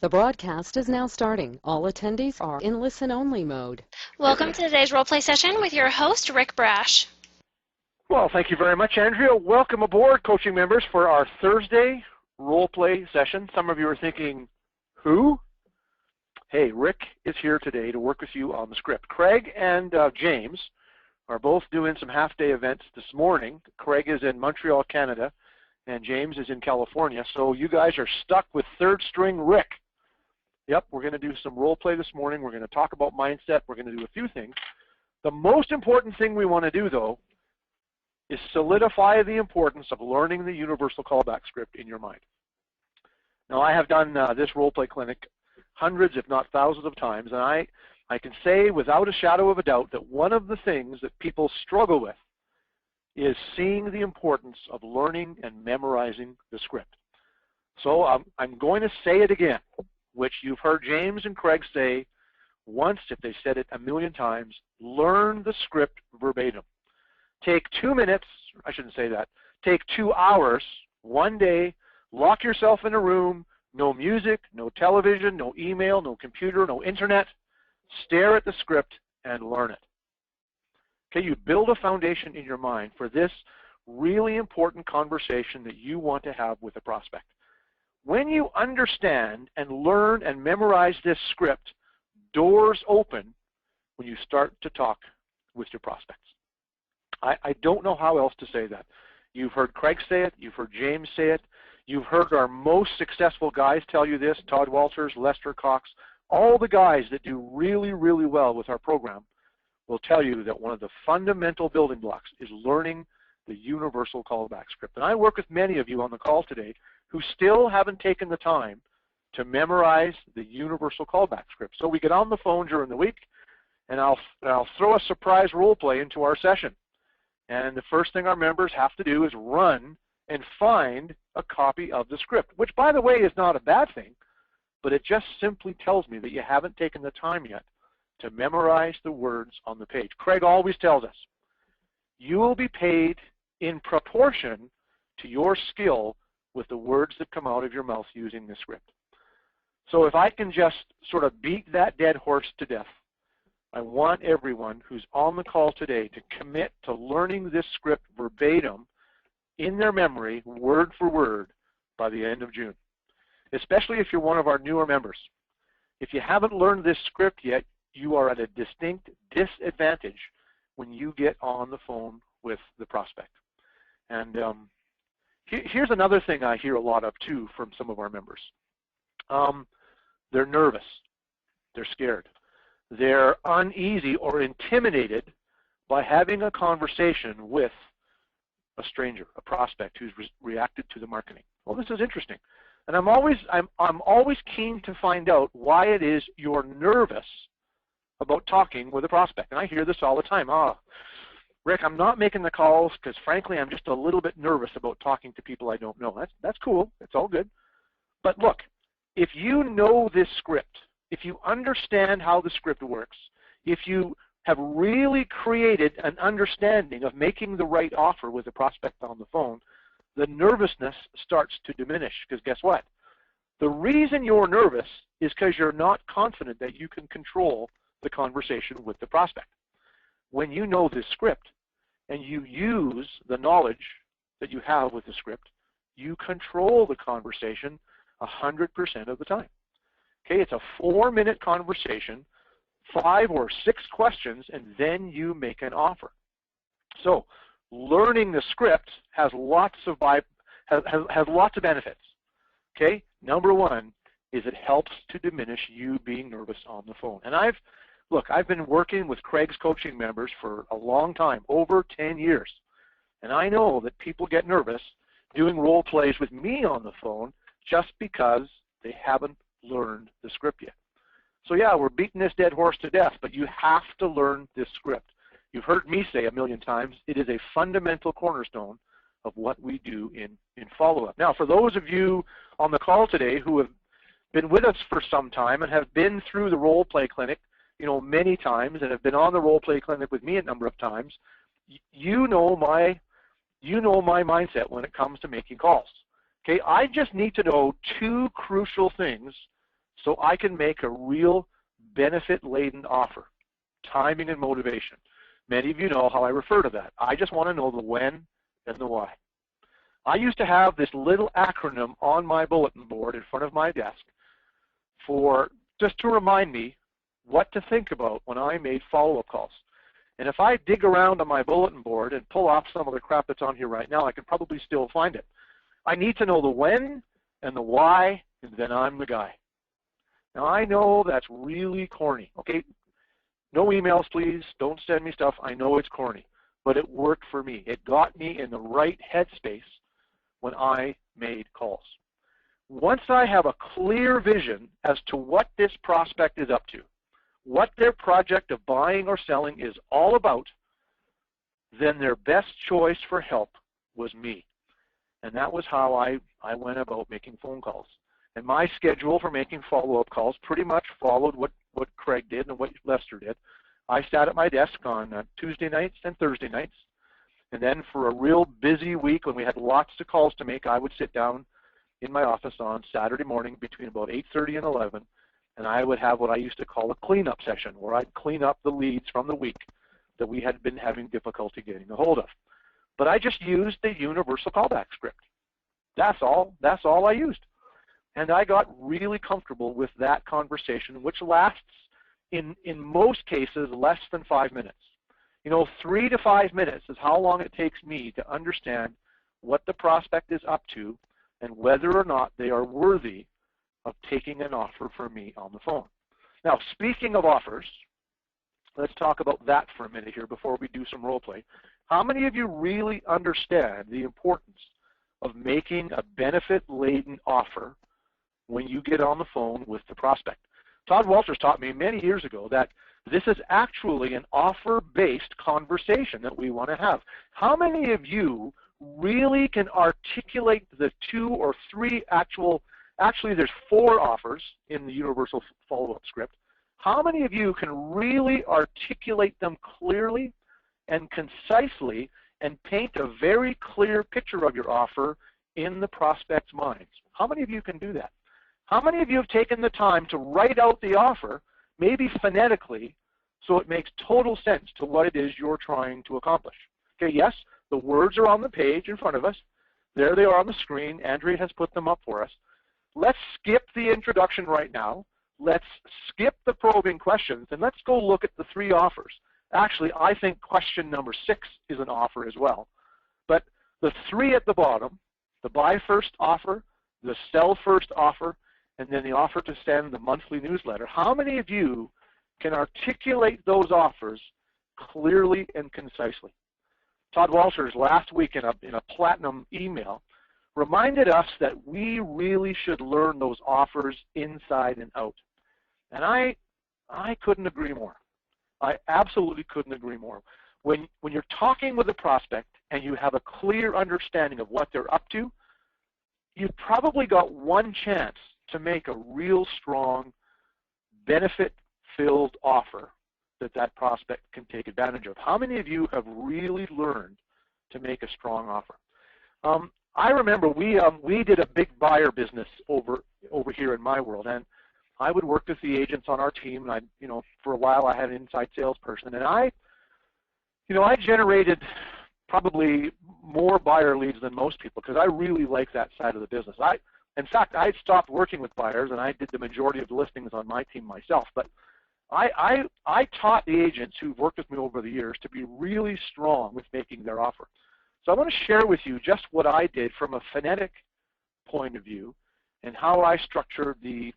The broadcast is now starting. All attendees are in listen-only mode. Welcome to today's role play session with your host, Rick Brash. Well, thank you very much, Andrea. Welcome aboard, coaching members, for our Thursday role play session. Some of you are thinking, who? Hey, Rick is here today to work with you on the script. Craig and James are both doing some half-day events this morning. Craig is in Montreal, Canada, and James is in California. So you guys are stuck with third-string Rick. Yep, we're going to do some role play this morning. We're going to talk about mindset. We're going to do a few things. The most important thing we want to do, though, is solidify the importance of learning the universal callback script in your mind. Now, I have done this role play clinic hundreds, if not thousands of times, and I can say without a shadow of a doubt that one of the things that people struggle with is seeing the importance of learning and memorizing the script. So I'm going to say it again, which you've heard James and Craig say once, if they said it a million times: learn the script verbatim. Take 2 minutes, I shouldn't say that, take 2 hours, one day, lock yourself in a room, no music, no television, no email, no computer, no internet, stare at the script and learn it. Okay, you build a foundation in your mind for this really important conversation that you want to have with a prospect. When you understand and learn and memorize this script, doors open when you start to talk with your prospects. I don't know how else to say that. You've heard Craig say it. You've heard James say it. You've heard our most successful guys tell you this: Todd Walters, Lester Cox. All the guys that do really, really well with our program will tell you that one of the fundamental building blocks is learning the universal callback script. And I work with many of you on the call today who still haven't taken the time to memorize the universal callback script. So we get on the phone during the week, and I'll throw a surprise role play into our session. And the first thing our members have to do is run and find a copy of the script, which, by the way, is not a bad thing, but it just simply tells me that you haven't taken the time yet to memorize the words on the page. Craig always tells us, you will be paid in proportion to your skill with the words that come out of your mouth using the script. So if I can just sort of beat that dead horse to death, I want everyone who's on the call today to commit to learning this script verbatim in their memory, word for word, by the end of June, especially if you're one of our newer members. If you haven't learned this script yet, you are at a distinct disadvantage when you get on the phone with the prospect. And here's another thing I hear a lot of, too, from some of our members. They're nervous. They're scared. They're uneasy or intimidated by having a conversation with a stranger, a prospect who's reacted to the marketing. Well, this is interesting. And I'm always keen to find out why it is you're nervous about talking with a prospect. And I hear this all the time. Rick, I'm not making the calls because, frankly, I'm just a little bit nervous about talking to people I don't know. That's cool. It's all good. But look, if you know this script, if you understand how the script works, if you have really created an understanding of making the right offer with a prospect on the phone, the nervousness starts to diminish. Because guess what? The reason you're nervous is because you're not confident that you can control the conversation with the prospect. When you know this script and you use the knowledge that you have with the script, you control the conversation 100% of the time. Okay, it's a 4-minute conversation, 5 or 6 questions, and then you make an offer. So learning the script has lots of benefits. Okay, number one is it helps to diminish you being nervous on the phone. And I've been working with Craig's coaching members for a long time, over 10 years. And I know that people get nervous doing role plays with me on the phone just because they haven't learned the script yet. So yeah, we're beating this dead horse to death, but you have to learn this script. You've heard me say a million times, it is a fundamental cornerstone of what we do in follow-up. Now, for those of you on the call today who have been with us for some time and have been through the role play clinic, many times, and have been on the role play clinic with me a number of times, you know my mindset when it comes to making calls. Okay, I just need to know 2 crucial things so I can make a real benefit-laden offer, timing and motivation. Many of you know how I refer to that. I just want to know the when and the why. I used to have this little acronym on my bulletin board in front of my desk for just to remind me what to think about when I made follow-up calls. And if I dig around on my bulletin board and pull off some of the crap that's on here right now, I can probably still find it. I need to know the when and the why, and then I'm the guy. Now, I know that's really corny, okay? No emails, please. Don't send me stuff. I know it's corny, but it worked for me. It got me in the right headspace when I made calls. Once I have a clear vision as to what this prospect is up to, what their project of buying or selling is all about, then their best choice for help was me. And that was how I went about making phone calls. And my schedule for making follow-up calls pretty much followed what Craig did and what Lester did. I sat at my desk on Tuesday nights and Thursday nights. And then for a real busy week when we had lots of calls to make, I would sit down in my office on Saturday morning between about 8:30 and 11, and I would have what I used to call a cleanup session, where I'd clean up the leads from the week that we had been having difficulty getting a hold of. But I just used the universal callback script. That's all I used. And I got really comfortable with that conversation, which lasts, in most cases, less than 5 minutes. You know, 3 to 5 minutes is how long it takes me to understand what the prospect is up to and whether or not they are worthy of taking an offer from me on the phone. Now, speaking of offers, let's talk about that for a minute here before we do some role play. How many of you really understand the importance of making a benefit-laden offer when you get on the phone with the prospect? Todd Walters taught me many years ago that this is actually an offer-based conversation that we want to have. How many of you really can articulate the 2 or 3 actually there's 4 offers in the universal follow-up script. How many of you can really articulate them clearly and concisely and paint a very clear picture of your offer in the prospect's minds? How many of you can do that? How many of you have taken the time to write out the offer, maybe phonetically, so it makes total sense to what it is you're trying to accomplish? Okay, yes, the words are on the page in front of us. There they are on the screen. Andrea has put them up for us. Let's skip the introduction right now. Let's skip the probing questions, and let's go look at the 3 offers. Actually, I think question number 6 is an offer as well. But the 3 at the bottom, the buy first offer, the sell first offer, and then the offer to send the monthly newsletter. How many of you can articulate those offers clearly and concisely? Todd Walters last week in a platinum email reminded us that we really should learn those offers inside and out. And I couldn't agree more. I absolutely couldn't agree more. When you're talking with a prospect and you have a clear understanding of what they're up to, you've probably got one chance to make a real strong benefit-filled offer that prospect can take advantage of. How many of you have really learned to make a strong offer? I remember we did a big buyer business over here in my world, and I would work with the agents on our team, and for a while I had an inside salesperson, and I generated probably more buyer leads than most people because I really like that side of the business. In fact, I stopped working with buyers, and I did the majority of the listings on my team myself. But I taught the agents who've worked with me over the years to be really strong with making their offer. So I want to share with you just what I did from a phonetic point of view and how I structured the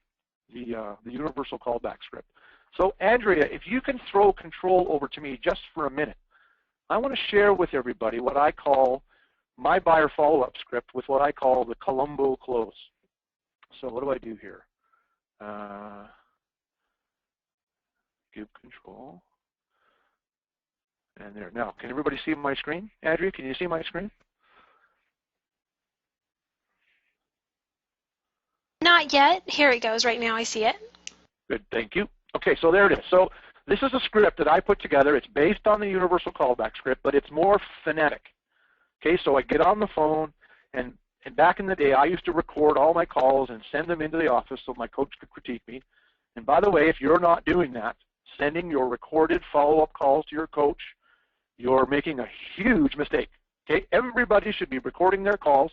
universal callback script. So Andrea, if you can throw control over to me just for a minute, I want to share with everybody what I call my buyer follow-up script with what I call the Columbo close. So what do I do here? Give control. And there. Now, can everybody see my screen? Andrea, can you see my screen? Not yet. Here it goes right now. I see it. Good, thank you. Okay, so there it is. So this is a script that I put together. It's based on the universal callback script, but it's more phonetic. Okay, so I get on the phone, and And back in the day, I used to record all my calls and send them into the office so my coach could critique me. And by the way, if you're not doing that, sending your recorded follow-up calls to your coach, you're making a huge mistake. Okay, everybody should be recording their calls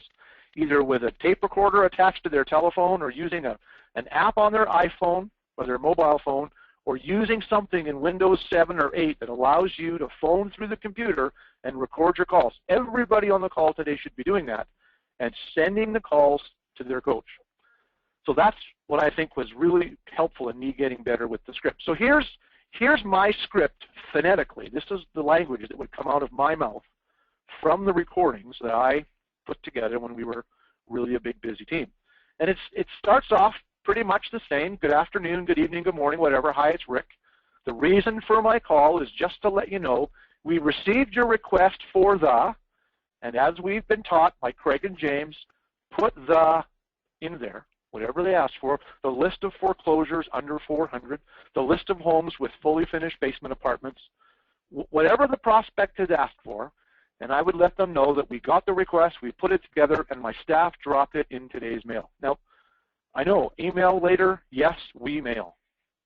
either with a tape recorder attached to their telephone or using an app on their iPhone or their mobile phone, or using something in Windows 7 or 8 that allows you to phone through the computer and record your calls. Everybody on the call today should be doing that and sending the calls to their coach. So that's what I think was really helpful in me getting better with the script. So here's my script phonetically. This is the language that would come out of my mouth from the recordings that I put together when we were really a big, busy team. And it starts off pretty much the same. Good afternoon, good evening, good morning, whatever. Hi, it's Rick. The reason for my call is just to let you know we received your request for the, and as we've been taught by Craig and James, put the in there, whatever they asked for, the list of foreclosures under 400, the list of homes with fully finished basement apartments, whatever the prospect has asked for, and I would let them know that we got the request, we put it together, and my staff dropped it in today's mail. Now, I know, email later, yes, we mail.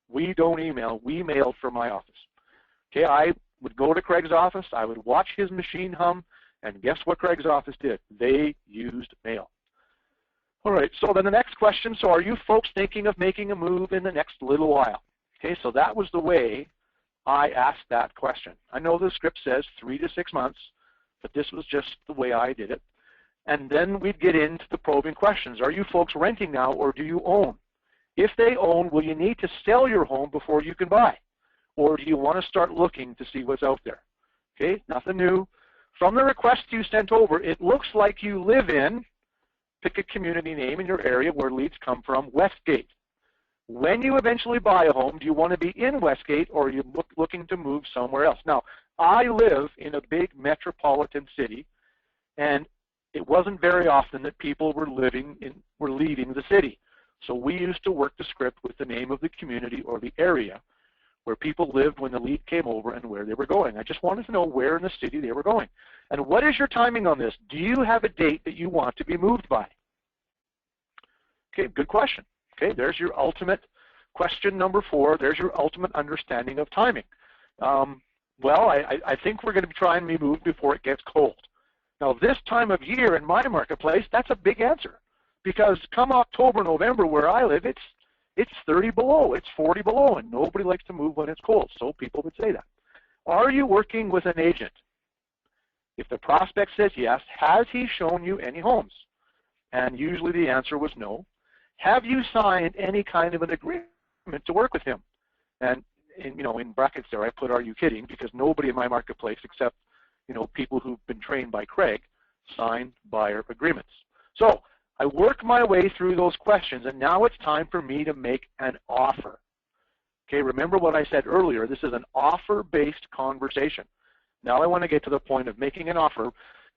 We don't email, we mail from my office. Okay, I would go to Craig's office, I would watch his machine hum, and guess what Craig's office did? They used mail. All right, so then the next question, so are you folks thinking of making a move in the next little while? Okay, so that was the way I asked that question. I know the script says 3 to 6 months, but this was just the way I did it. And then we'd get into the probing questions. Are you folks renting now or do you own? If they own, will you need to sell your home before you can buy? Or do you want to start looking to see what's out there? Okay, nothing new. From the request you sent over, it looks like you live in, pick a community name in your area where leads come from, Westgate. When you eventually buy a home, do you want to be in Westgate or are you looking to move somewhere else? Now, I live in a big metropolitan city, and it wasn't very often that people were leaving the city. So we used to work the script with the name of the community or the area where people lived when the lead came over and where they were going. I just wanted to know where in the city they were going. And what is your timing on this? Do you have a date that you want to be moved by? Okay, good question. Okay, there's your ultimate question number 4. There's your ultimate understanding of timing. Well, I think we're going to be trying to be moved before it gets cold. Now, this time of year in my marketplace, that's a big answer, because come October, November, where I live, it's 30 below, it's 40 below, and nobody likes to move when it's cold, so people would say that. Are you working with an agent? If the prospect says yes, has he shown you any homes? And usually the answer was no. Have you signed any kind of an agreement to work with him? And you know, in brackets there, I put, are you kidding? Because nobody in my marketplace except, you know, people who've been trained by Craig sign buyer agreements. So I work my way through those questions, and now it's time for me to make an offer. Okay, remember what I said earlier, this is an offer-based conversation. Now I want to get to the point of making an offer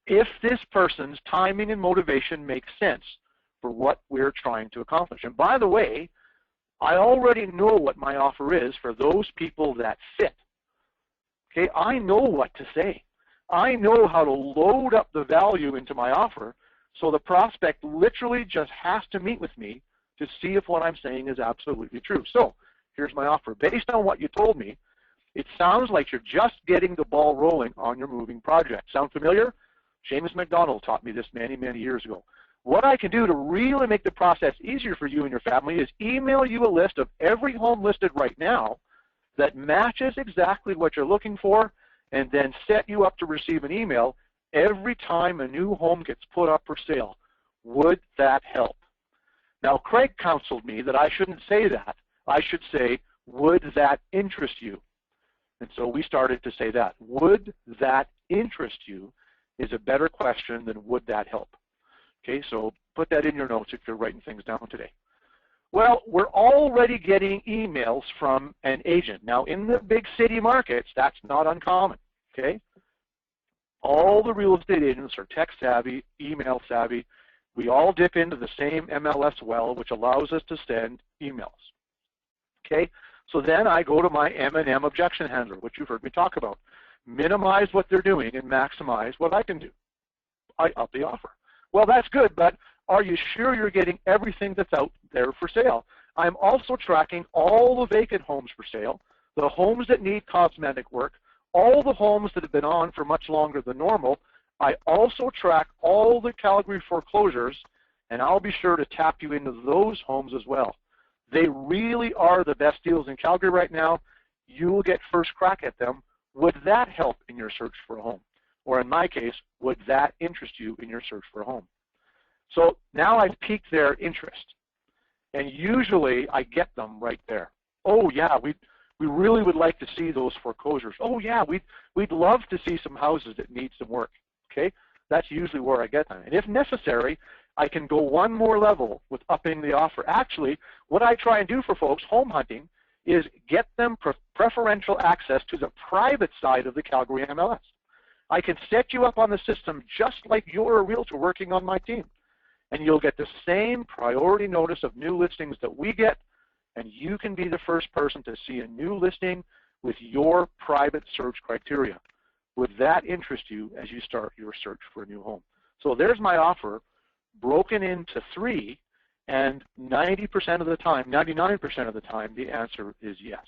if this person's timing and motivation makes sense for what we're trying to accomplish. And by the way, I already know what my offer is for those people that fit. Okay, I know what to say. I know how to load up the value into my offer, so the prospect literally just has to meet with me to see if what I'm saying is absolutely true. So here's my offer. Based on what you told me, it sounds like you're just getting the ball rolling on your moving project. Sound familiar? Seamus McDonald taught me this many, many years ago. What I can do to really make the process easier for you and your family is email you a list of every home listed right now that matches exactly what you're looking for, and then set you up to receive an email every time a new home gets put up for sale. Would that help? Now, Craig counseled me that I shouldn't say that. I should say, would that interest you? And so we started to say that. Would that interest you is a better question than would that help? Okay, so put that in your notes if you're writing things down today. Well, we're already getting emails from an agent. Now, in the big city markets, that's not uncommon, okay? All the real estate agents are tech savvy, email savvy. We all dip into the same MLS well, which allows us to send emails, okay? So then I go to my M&M objection handler, which you've heard me talk about. Minimize what they're doing and maximize what I can do. I up the offer. Well, that's good, but are you sure you're getting everything that's out there for sale? I'm also tracking all the vacant homes for sale, the homes that need cosmetic work, all the homes that have been on for much longer than normal. I also track all the Calgary foreclosures, and I'll be sure to tap you into those homes as well. They really are the best deals in Calgary right now. You will get first crack at them. Would that help in your search for a home? Or in my case, would that interest you in your search for a home? So now I've piqued their interest, and usually I get them right there. Oh yeah, we really would like to see those foreclosures. Oh yeah, we'd love to see some houses that need some work. Okay, that's usually where I get them. And if necessary, I can go one more level with upping the offer. Actually, what I try and do for folks home hunting is get them preferential access to the private side of the Calgary MLS. I can set you up on the system just like you're a realtor working on my team. And you'll get the same priority notice of new listings that we get, and you can be the first person to see a new listing with your private search criteria. Would that interest you as you start your search for a new home? So there's my offer broken into 3, and 90% of the time, 99% of the time, the answer is yes.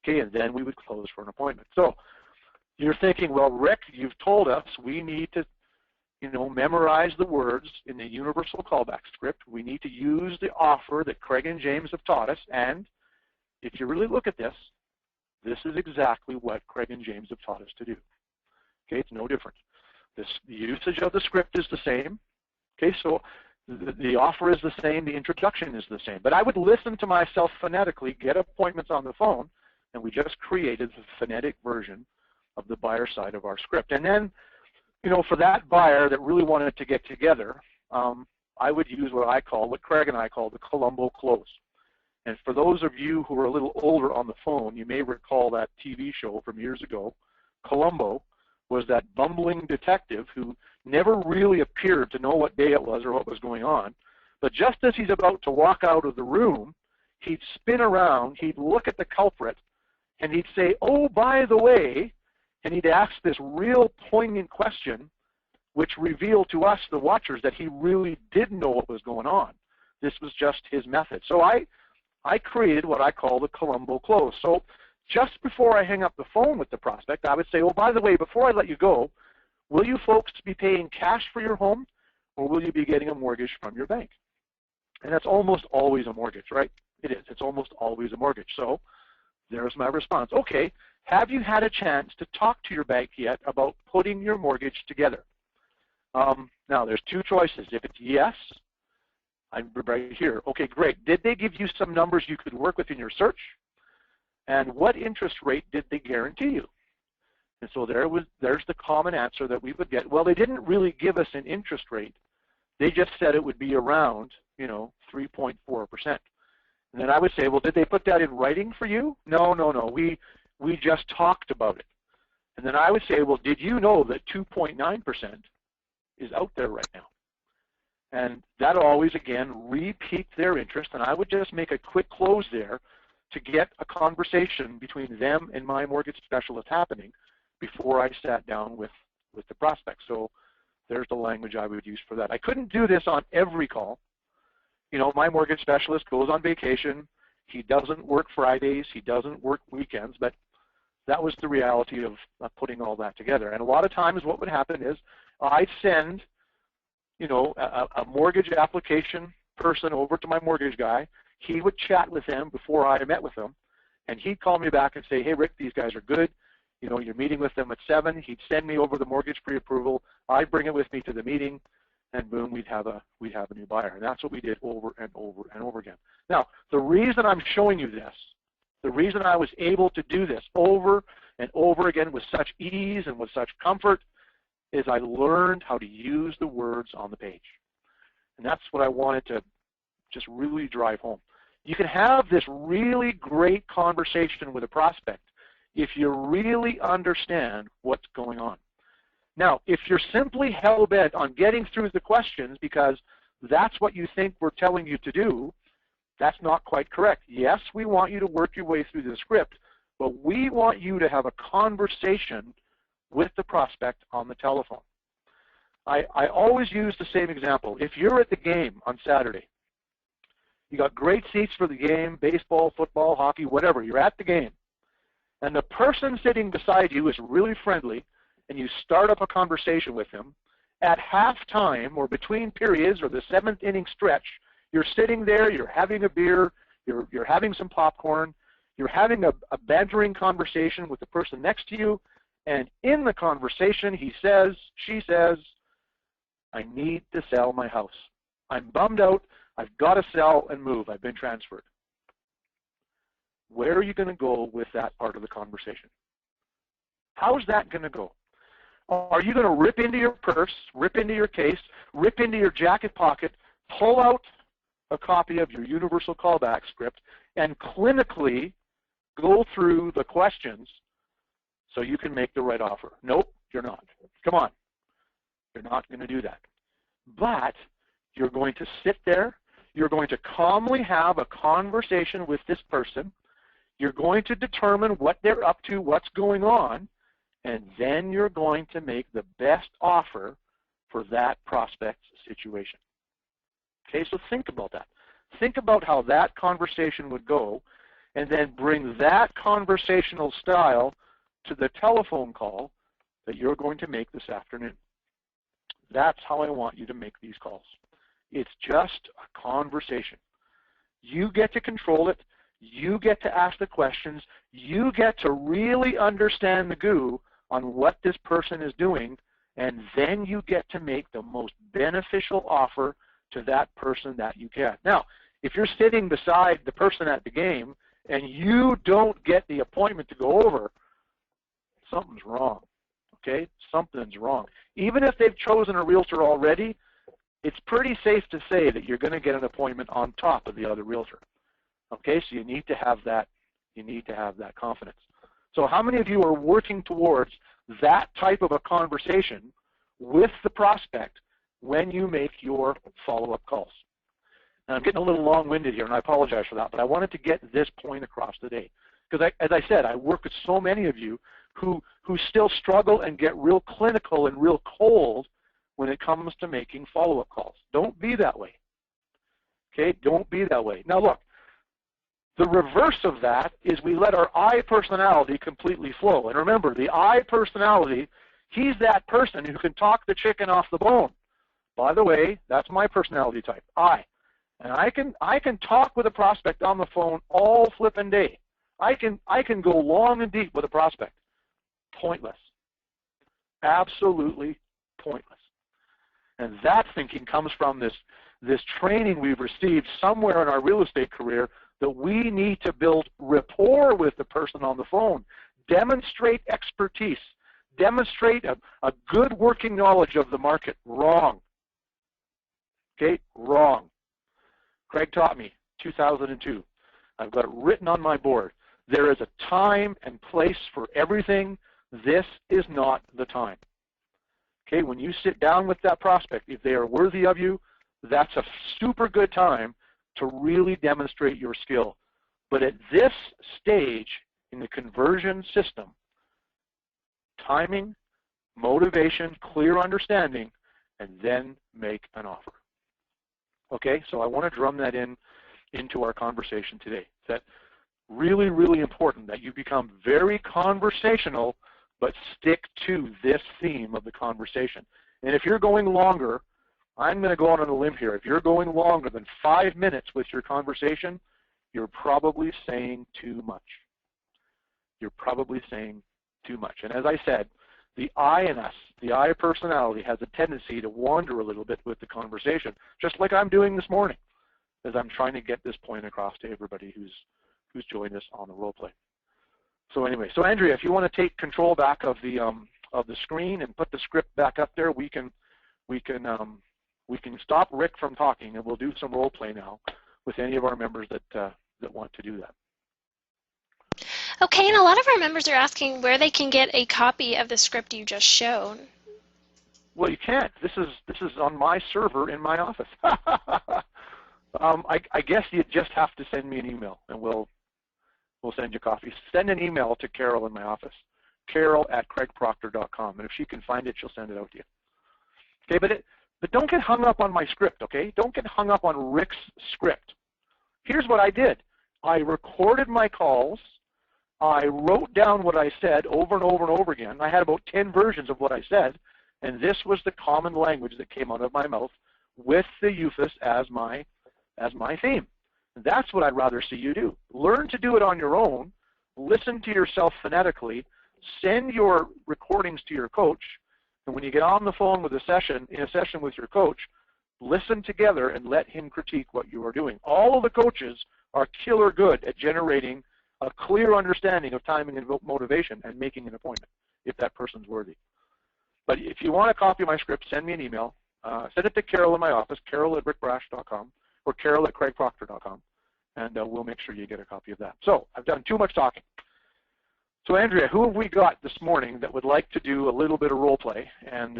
Okay, and then we would close for an appointment. So you're thinking, well, Rick, you've told us we need to memorize the words in the universal callback script. We need to use the offer that Craig and James have taught us, and if you really look at this, this is exactly what Craig and James have taught us to do. Okay, it's no different. The usage of the script is the same. Okay, so the offer is the same, the introduction is the same. But I would listen to myself phonetically, get appointments on the phone, and we just created the phonetic version of the buyer side of our script. And then, for that buyer that really wanted to get together, I would use what Craig and I call the Columbo close. And for those of you who are a little older on the phone, you may recall that TV show from years ago. Columbo was that bumbling detective who never really appeared to know what day it was or what was going on. But just as he's about to walk out of the room, he'd spin around, he'd look at the culprit, and he'd say, oh, by the way, and he'd ask this real poignant question, which revealed to us, the watchers, that he really did know what was going on. This was just his method. So I created what I call the Columbo close. So just before I hang up the phone with the prospect, I would say, oh, by the way, before I let you go, will you folks be paying cash for your home, or will you be getting a mortgage from your bank? And that's almost always a mortgage, right? It is. It's almost always a mortgage. So there's my response. Okay, have you had a chance to talk to your bank yet about putting your mortgage together? Now, there's 2 choices. If it's yes, I'm right here. Okay, great. Did they give you some numbers you could work with in your search? And what interest rate did they guarantee you? And so there's the common answer that we would get. Well, they didn't really give us an interest rate. They just said it would be around, 3.4%. And then I would say, well, did they put that in writing for you? No. We just talked about it. And then I would say, well, did you know that 2.9% is out there right now? And that always, again, re-piqued their interest, and I would just make a quick close there to get a conversation between them and my mortgage specialist happening before I sat down with the prospect. So there's the language I would use for that. I couldn't do this on every call. My mortgage specialist goes on vacation. He doesn't work Fridays. He doesn't work weekends, but that was the reality of putting all that together. And a lot of times what would happen is I'd send, a mortgage application person over to my mortgage guy. He would chat with them before I met with them, and he'd call me back and say, hey, Rick, these guys are good. You're meeting with them at 7. He'd send me over the mortgage pre-approval. I'd bring it with me to the meeting, and boom, we'd have a new buyer. And that's what we did over and over and over again. Now, the reason I'm showing you this, the reason I was able to do this over and over again with such ease and with such comfort is I learned how to use the words on the page. And that's what I wanted to just really drive home. You can have this really great conversation with a prospect if you really understand what's going on. Now, if you're simply hell-bent on getting through the questions because that's what you think we're telling you to do, that's not quite correct. Yes, we want you to work your way through the script, but we want you to have a conversation with the prospect on the telephone. I always use the same example. If you're at the game on Saturday, you got great seats for the game, baseball, football, hockey, whatever, you're at the game, and the person sitting beside you is really friendly, and you start up a conversation with him, at halftime or between periods or the 7th inning stretch, you're sitting there, you're having a beer, you're having some popcorn, you're having a bantering conversation with the person next to you, and in the conversation he says, she says, I need to sell my house. I'm bummed out. I've got to sell and move. I've been transferred. Where are you going to go with that part of the conversation? How's that going to go? Are you going to rip into your purse, rip into your case, rip into your jacket pocket, pull out a copy of your universal callback script, and clinically go through the questions so you can make the right offer? Nope, you're not. Come on. You're not going to do that. But you're going to sit there. You're going to calmly have a conversation with this person. You're going to determine what they're up to, what's going on, and then you're going to make the best offer for that prospect's situation. Okay, so think about that. Think about how that conversation would go, and then bring that conversational style to the telephone call that you're going to make this afternoon. That's how I want you to make these calls. It's just a conversation. You get to control it. You get to ask the questions. You get to really understand the goo on what this person is doing, and then you get to make the most beneficial offer to that person that you can. Now, if you're sitting beside the person at the game and you don't get the appointment to go over, something's wrong. Okay, something's wrong. Even if they've chosen a realtor already, it's pretty safe to say that you're going to get an appointment on top of the other realtor. Okay, so you need to have that. You need to have that confidence. So how many of you are working towards that type of a conversation with the prospect when you make your follow-up calls? And I'm getting a little long-winded here, and I apologize for that, but I wanted to get this point across today. Because as I said, I work with so many of you who still struggle and get real clinical and real cold when it comes to making follow-up calls. Don't be that way. Okay, don't be that way. Now look, the reverse of that is we let our I personality completely flow. And remember, the I personality, he's that person who can talk the chicken off the bone. By the way, that's my personality type, I. And I can talk with a prospect on the phone all flippin' day. I can go long and deep with a prospect. Pointless. Absolutely pointless. And that thinking comes from this training we've received somewhere in our real estate career that we need to build rapport with the person on the phone, demonstrate expertise, demonstrate a good working knowledge of the market. Wrong. Okay, wrong. Craig taught me, 2002. I've got it written on my board. There is a time and place for everything. This is not the time. Okay, when you sit down with that prospect, if they are worthy of you, that's a super good time to really demonstrate your skill. But at this stage in the conversion system, timing, motivation, clear understanding, and then make an offer. Okay, so I want to drum that into our conversation today. That really, really important that you become very conversational, but stick to this theme of the conversation. And if you're going longer, I'm going to go out on a limb here. If you're going longer than 5 minutes with your conversation, you're probably saying too much. You're probably saying too much. And as I said, the I in us, the I personality, has a tendency to wander a little bit with the conversation, just like I'm doing this morning, as I'm trying to get this point across to everybody who's joined us on the role play. So anyway, so Andrea, if you want to take control back of the screen and put the script back up there, we can stop Rick from talking, and we'll do some role play now with any of our members that want to do that. Okay, and a lot of our members are asking where they can get a copy of the script you just showed. Well, you can't. This is on my server in my office. I guess you just have to send me an email, and we'll send you copies. Send an email to Carol in my office, carol@craigproctor.com, and if she can find it, she'll send it out to you. Okay, but don't get hung up on my script, okay? Don't get hung up on Rick's script. Here's what I did. I recorded my calls. I wrote down what I said over and over and over again. I had about 10 versions of what I said, and this was the common language that came out of my mouth with the euphemis as my theme. That's what I'd rather see you do. Learn to do it on your own. Listen to yourself phonetically. Send your recordings to your coach. And when you get on the phone with in a session with your coach, listen together and let him critique what you are doing. All of the coaches are killer good at generating a clear understanding of timing and motivation and making an appointment if that person's worthy. But if you want a copy of my script, send me an email. Send it to Carol in my office, carol@rickbrash.com or carol@craigproctor.com, and we'll make sure you get a copy of that. So I've done too much talking. So Andrea, who have we got this morning that would like to do a little bit of role play, and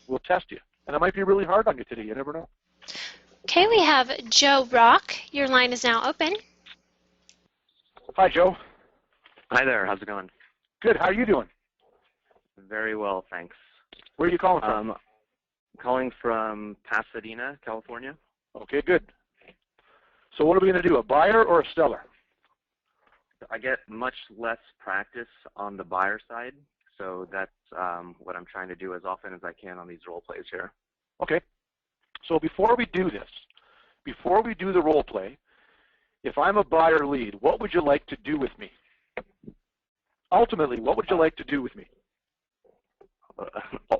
we'll test you. And it might be really hard on you today, you never know. Okay, we have Joe Rock. Your line is now open. Hi, Joe. Hi there. How's it going? Good. How are you doing? Very well, thanks. Where are you calling from? Calling from Pasadena, California. Okay, good. So what are we going to do, a buyer or a seller? I get much less practice on the buyer side, so that's what I'm trying to do as often as I can on these role plays here. Okay. So before we do this, before we do the role play, if I'm a buyer lead, what would you like to do with me? Ultimately, what would you like to do with me?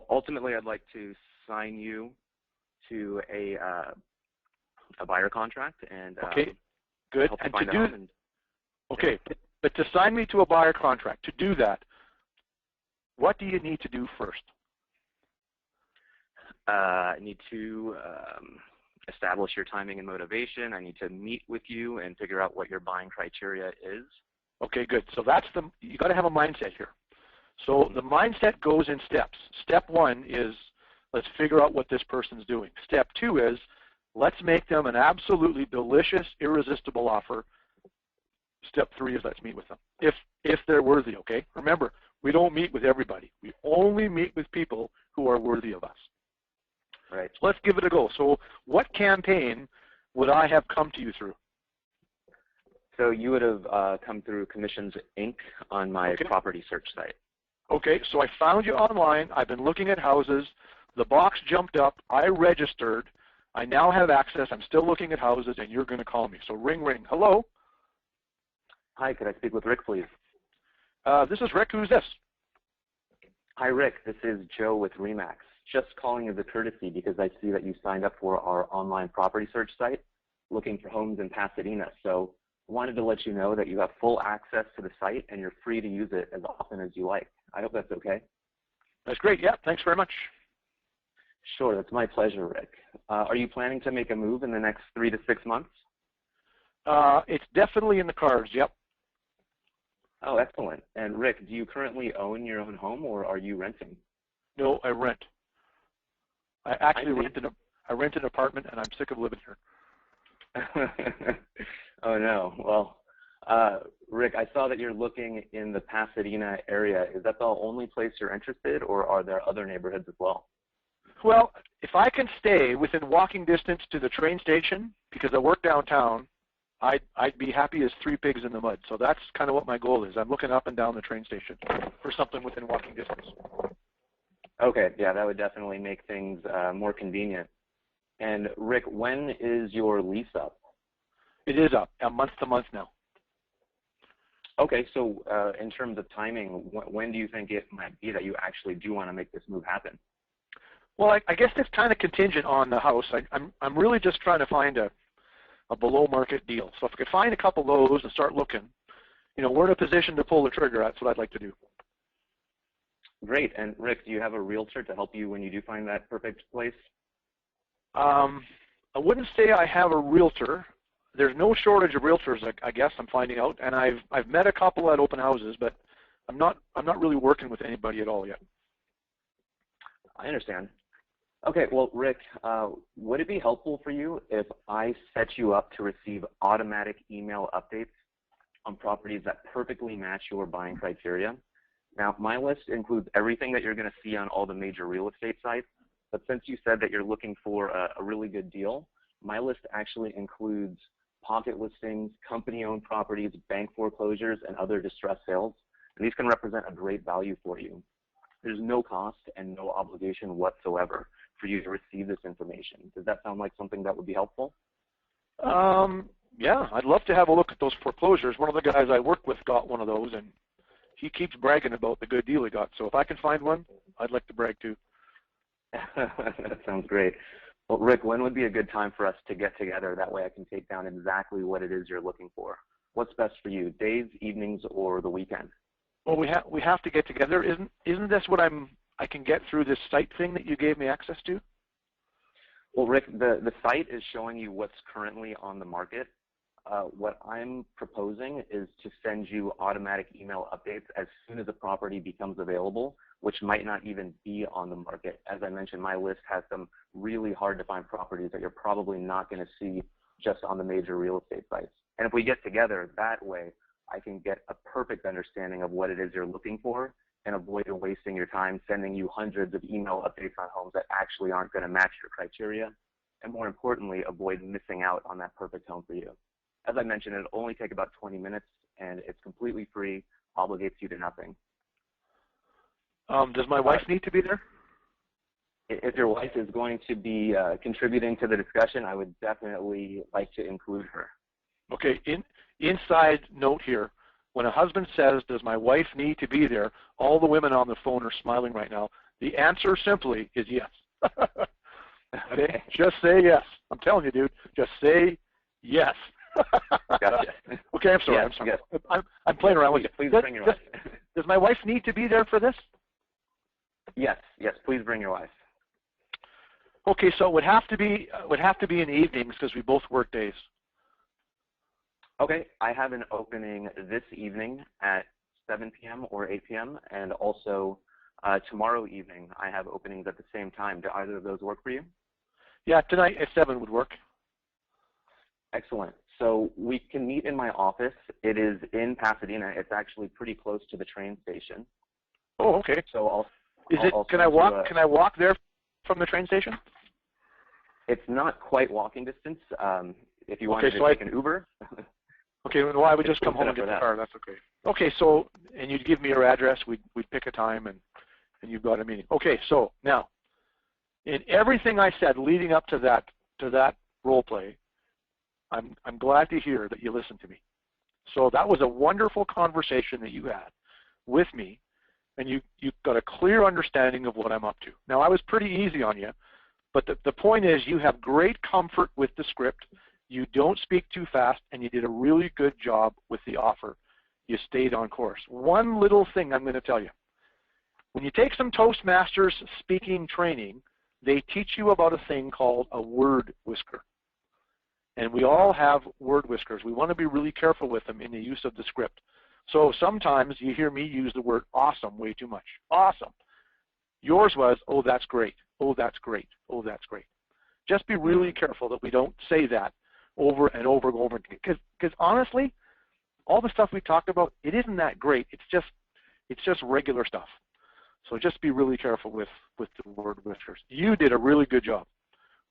Ultimately, I'd like to sign you to a buyer contract and okay, good. help you And find to do, out. okay, but to sign me to a buyer contract, to do that, what do you need to do first? I need to establish your timing and motivation. I need to meet with you and figure out what your buying criteria is. Okay, good. So that's you got to have a mindset here. So the mindset goes in steps. Step one is let's figure out what this person's doing. Step two is let's make them an absolutely delicious, irresistible offer. Step three is let's meet with them, if they're worthy, okay? Remember, we don't meet with everybody. We only meet with people who are worthy of us. Right. So let's give it a go. So what campaign would I have come to you through? So you would have come through Commissions Inc. on my property search site. Okay, so I found you online. I've been looking at houses. The box jumped up. I registered. I now have access. I'm still looking at houses, and you're going to call me. So ring, ring. Hello? Hi, could I speak with Rick, please? This is Rick. Who's this? Hi, Rick. This is Joe with REMAX. Just calling as a courtesy because I see that you signed up for our online property search site looking for homes in Pasadena. So I wanted to let you know that you have full access to the site and you're free to use it as often as you like. I hope that's okay. That's great. Yeah, thanks very much. Sure, that's my pleasure, Rick. Are you planning to make a move in the next 3 to 6 months? It's definitely in the cards, yep. Oh, excellent. And Rick, do you currently own your own home or are you renting? No, I rent. I actually rent an apartment, and I'm sick of living here. Oh, no. Well, Rick, I saw that you're looking in the Pasadena area. Is that the only place you're interested, or are there other neighborhoods as well? Well, if I can stay within walking distance to the train station, because I work downtown, I'd be happy as 3 pigs in the mud. So that's kind of what my goal is. I'm looking up and down the train station for something within walking distance. Okay, yeah, that would definitely make things more convenient. And Rick, when is your lease up? It is up, month to month now. Okay, so in terms of timing, when do you think it might be that you actually do want to make this move happen? Well, I guess it's kind of contingent on the house. I'm really just trying to find a below market deal. So if I could find a couple of those and start looking, you know, we're in a position to pull the trigger. That's what I'd like to do. Great. And Rick, do you have a realtor to help you when you do find that perfect place? I wouldn't say I have a realtor. There's no shortage of realtors, I guess I'm finding out, and I've met a couple at open houses, but I'm not really working with anybody at all yet. I understand. Okay, well, Rick, would it be helpful for you if I set you up to receive automatic email updates on properties that perfectly match your buying criteria? Now, my list includes everything that you're going to see on all the major real estate sites, But since you said that you're looking for a really good deal, my list actually includes pocket listings, company-owned properties, bank foreclosures, and other distressed sales. And these can represent a great value for you. There's no cost and no obligation whatsoever for you to receive this information. Does that sound like something that would be helpful? Yeah, I'd love to have a look at those foreclosures. One of the guys I work with got one of those, and he keeps bragging about the good deal he got. So if I can find one, I'd like to brag too. That sounds great. Well, Rick, when would be a good time for us to get together? That way I can take down exactly what it is you're looking for. What's best for you, days, evenings, or the weekend? Well, we have to get together. Isn't this what I can get through this site thing that you gave me access to? Well, Rick, the site is showing you what's currently on the market. What I'm proposing is to send you automatic email updates as soon as a property becomes available, which might not even be on the market. As I mentioned, my list has some really hard to find properties that you're probably not going to see just on the major real estate sites. And if we get together that way, I can get a perfect understanding of what it is you're looking for and avoid wasting your time sending you hundreds of email updates on homes that actually aren't going to match your criteria. And more importantly, avoid missing out on that perfect home for you. As I mentioned, it'll only take about 20 minutes, and it's completely free, obligates you to nothing. Does my wife need to be there? If your wife is going to be contributing to the discussion, I would definitely like to include her. Okay, inside note here, when a husband says, does my wife need to be there, all the women on the phone are smiling right now. The answer simply is yes. Okay? Just say yes. I'm telling you, dude, just say yes. Gotcha. Okay, I'm sorry. Yes, I'm sorry. yes. I'm playing around with you. Please bring your wife. Does my wife need to be there for this? Yes, yes. Please bring your wife. Okay, so it would have to be in the evenings because we both work days. Okay, I have an opening this evening at 7 p.m. or 8 p.m. and also tomorrow evening I have openings at the same time. Do either of those work for you? Yeah, tonight at 7 would work. Excellent. So we can meet in my office. It is in Pasadena. It's actually pretty close to the train station. Oh, okay. So Can I walk there from the train station? It's not quite walking distance. If you wanted to take an Uber. Okay, well, I would just come home and get the car. That's okay. Okay, so, and you'd give me your address. We'd pick a time, and you've got a meeting. Okay, so now, in everything I said leading up to that role play, I'm glad to hear that you listened to me. So that was a wonderful conversation that you had with me, and you got a clear understanding of what I'm up to. Now, I was pretty easy on you, but the point is you have great comfort with the script. You don't speak too fast, and you did a really good job with the offer. You stayed on course. One little thing I'm going to tell you. When you take some Toastmasters speaking training, they teach you about a thing called a word whisker. And we all have word whiskers. We want to be really careful with them in the use of the script. So sometimes you hear me use the word awesome way too much. Awesome. Yours was, oh, that's great. Oh, that's great. Oh, that's great. Just be really careful that we don't say that over and over and over again. Because honestly, all the stuff we talked about, it isn't that great. It's just regular stuff. So just be really careful with the word whiskers. You did a really good job.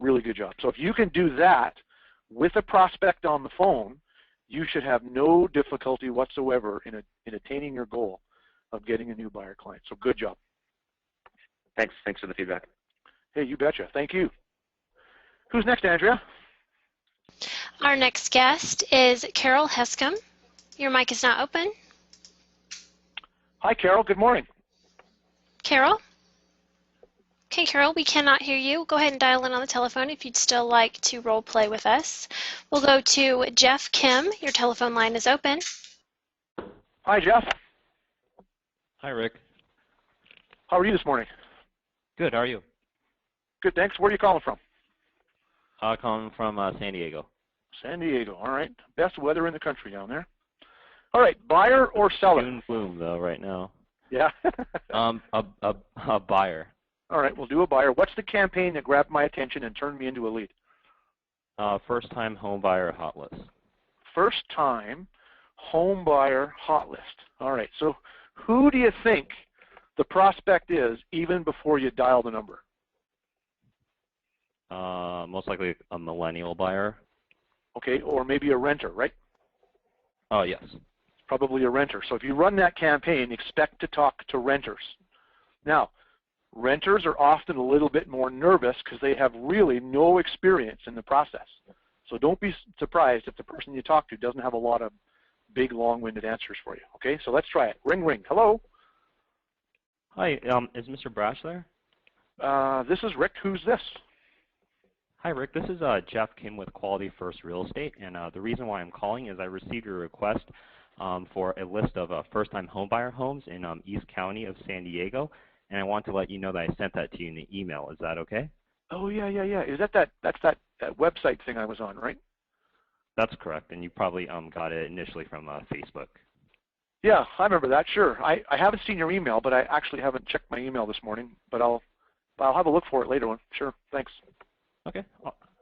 Really good job. So if you can do that with a prospect on the phone, you should have no difficulty whatsoever in attaining your goal of getting a new buyer client. So good job. Thanks for the feedback. Hey, you betcha. Thank you. Who's next, Andrea? Our next guest is Carol Hescom. Your mic is now open. Hi, Carol. Good morning. Carol? Okay, Carol, we cannot hear you. Go ahead and dial in on the telephone if you'd still like to role play with us. We'll go to Jeff Kim. Your telephone line is open. Hi, Jeff. Hi, Rick. How are you this morning? Good. How are you? Good, thanks. Where are you calling from? Calling from San Diego. San Diego. All right. Best weather in the country down there. All right. Buyer or seller? June gloom though right now. Yeah. A buyer. All right. We'll do a buyer. What's the campaign that grabbed my attention and turned me into a lead? First-time home buyer hot list. First-time home buyer hot list. All right. So who do you think the prospect is even before you dial the number? Most likely a millennial buyer. Okay, or maybe a renter, right? Oh, yes. Probably a renter. So if you run that campaign, expect to talk to renters. Now, renters are often a little bit more nervous because they have really no experience in the process. So don't be surprised if the person you talk to doesn't have a lot of big, long-winded answers for you. Okay, so let's try it. Ring, ring. Hello? Hi, is Mr. Brash there? This is Rick. Who's this? Hi, Rick. This is Jeff Kim with Quality First Real Estate, and the reason why I'm calling is I received your request for a list of first-time homebuyer homes in East County of San Diego, and I want to let you know that I sent that to you in the email. Is that okay? Oh, yeah. Is that's that website thing I was on, right? That's correct, and you probably got it initially from Facebook. Yeah, I remember that. Sure. I haven't seen your email, but I actually haven't checked my email this morning. But I'll have a look for it later on. Sure. Thanks. Okay.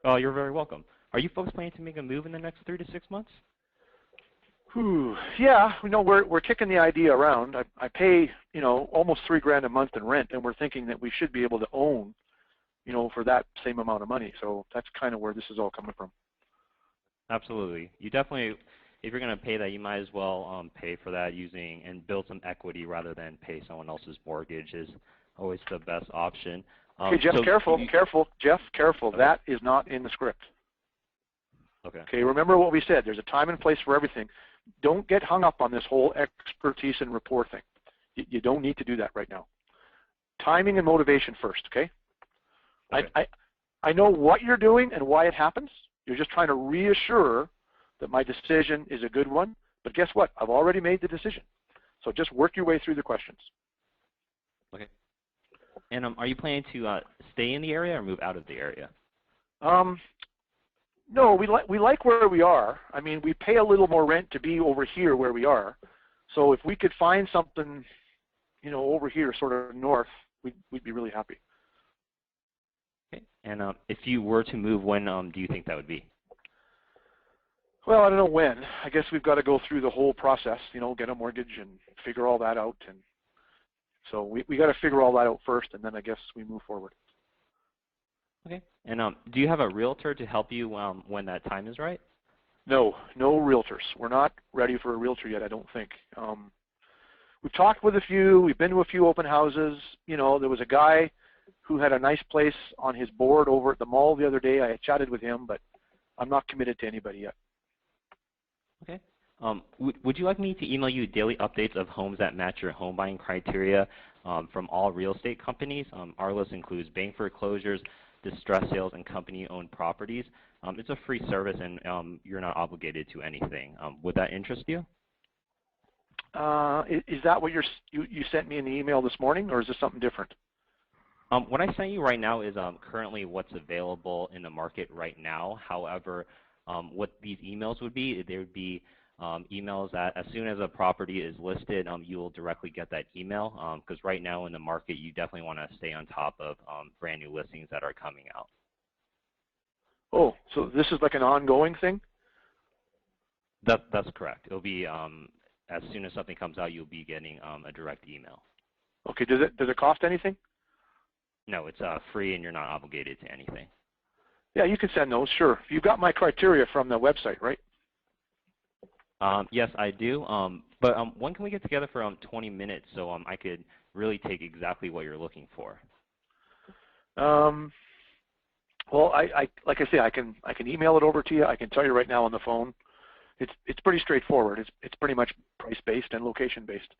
Oh, you're very welcome. Are you folks planning to make a move in the next 3 to 6 months? Yeah, we're kicking the idea around. I pay almost $3,000 a month in rent, and we're thinking that we should be able to own for that same amount of money. So that's kind of where this is all coming from. Absolutely. You definitely, if you're going to pay that, you might as well pay for that using and build some equity rather than pay someone else's mortgage is always the best option. Okay, Jeff, so careful. Jeff, careful. Okay. That is not in the script. Okay. Okay, remember what we said. There's a time and place for everything. Don't get hung up on this whole expertise and rapport thing. You don't need to do that right now. Timing and motivation first, okay? Okay. I know what you're doing and why it happens. You're just trying to reassure that my decision is a good one. But guess what? I've already made the decision. So just work your way through the questions. Okay. And are you planning to stay in the area or move out of the area? No, we like where we are. I mean, we pay a little more rent to be over here where we are. So if we could find something, over here, sort of north, we'd be really happy. Okay. And if you were to move, when do you think that would be? Well, I don't know when. I guess we've got to go through the whole process, get a mortgage and figure all that out. And so we got to figure all that out first, and then I guess we move forward. Okay. And do you have a realtor to help you when that time is right? No realtors. We're not ready for a realtor yet, I don't think. We've talked with a few. We've been to a few open houses. There was a guy who had a nice place on his board over at the mall the other day. I chatted with him, but I'm not committed to anybody yet. Okay. Would you like me to email you daily updates of homes that match your home buying criteria from all real estate companies? Our list includes bank foreclosures, distress sales, and company-owned properties. It's a free service, and you're not obligated to anything. Would that interest you? Is that what you sent me in the email this morning, or is this something different? What I sent you right now is currently what's available in the market right now. However, what these emails would be, they would be emails that as soon as a property is listed, you will directly get that email, because right now in the market, you definitely want to stay on top of brand new listings that are coming out. Oh, so this is like an ongoing thing? That's correct. It'll be as soon as something comes out, you'll be getting a direct email. Okay. Does it cost anything? No, it's free, and you're not obligated to anything. Yeah, you can send those. Sure. You've got my criteria from the website, right? Yes, I do. But when can we get together for 20 minutes so I could really take exactly what you're looking for? Well, like I say, I can email it over to you. I can tell you right now on the phone. It's pretty straightforward. It's pretty much price based and location based.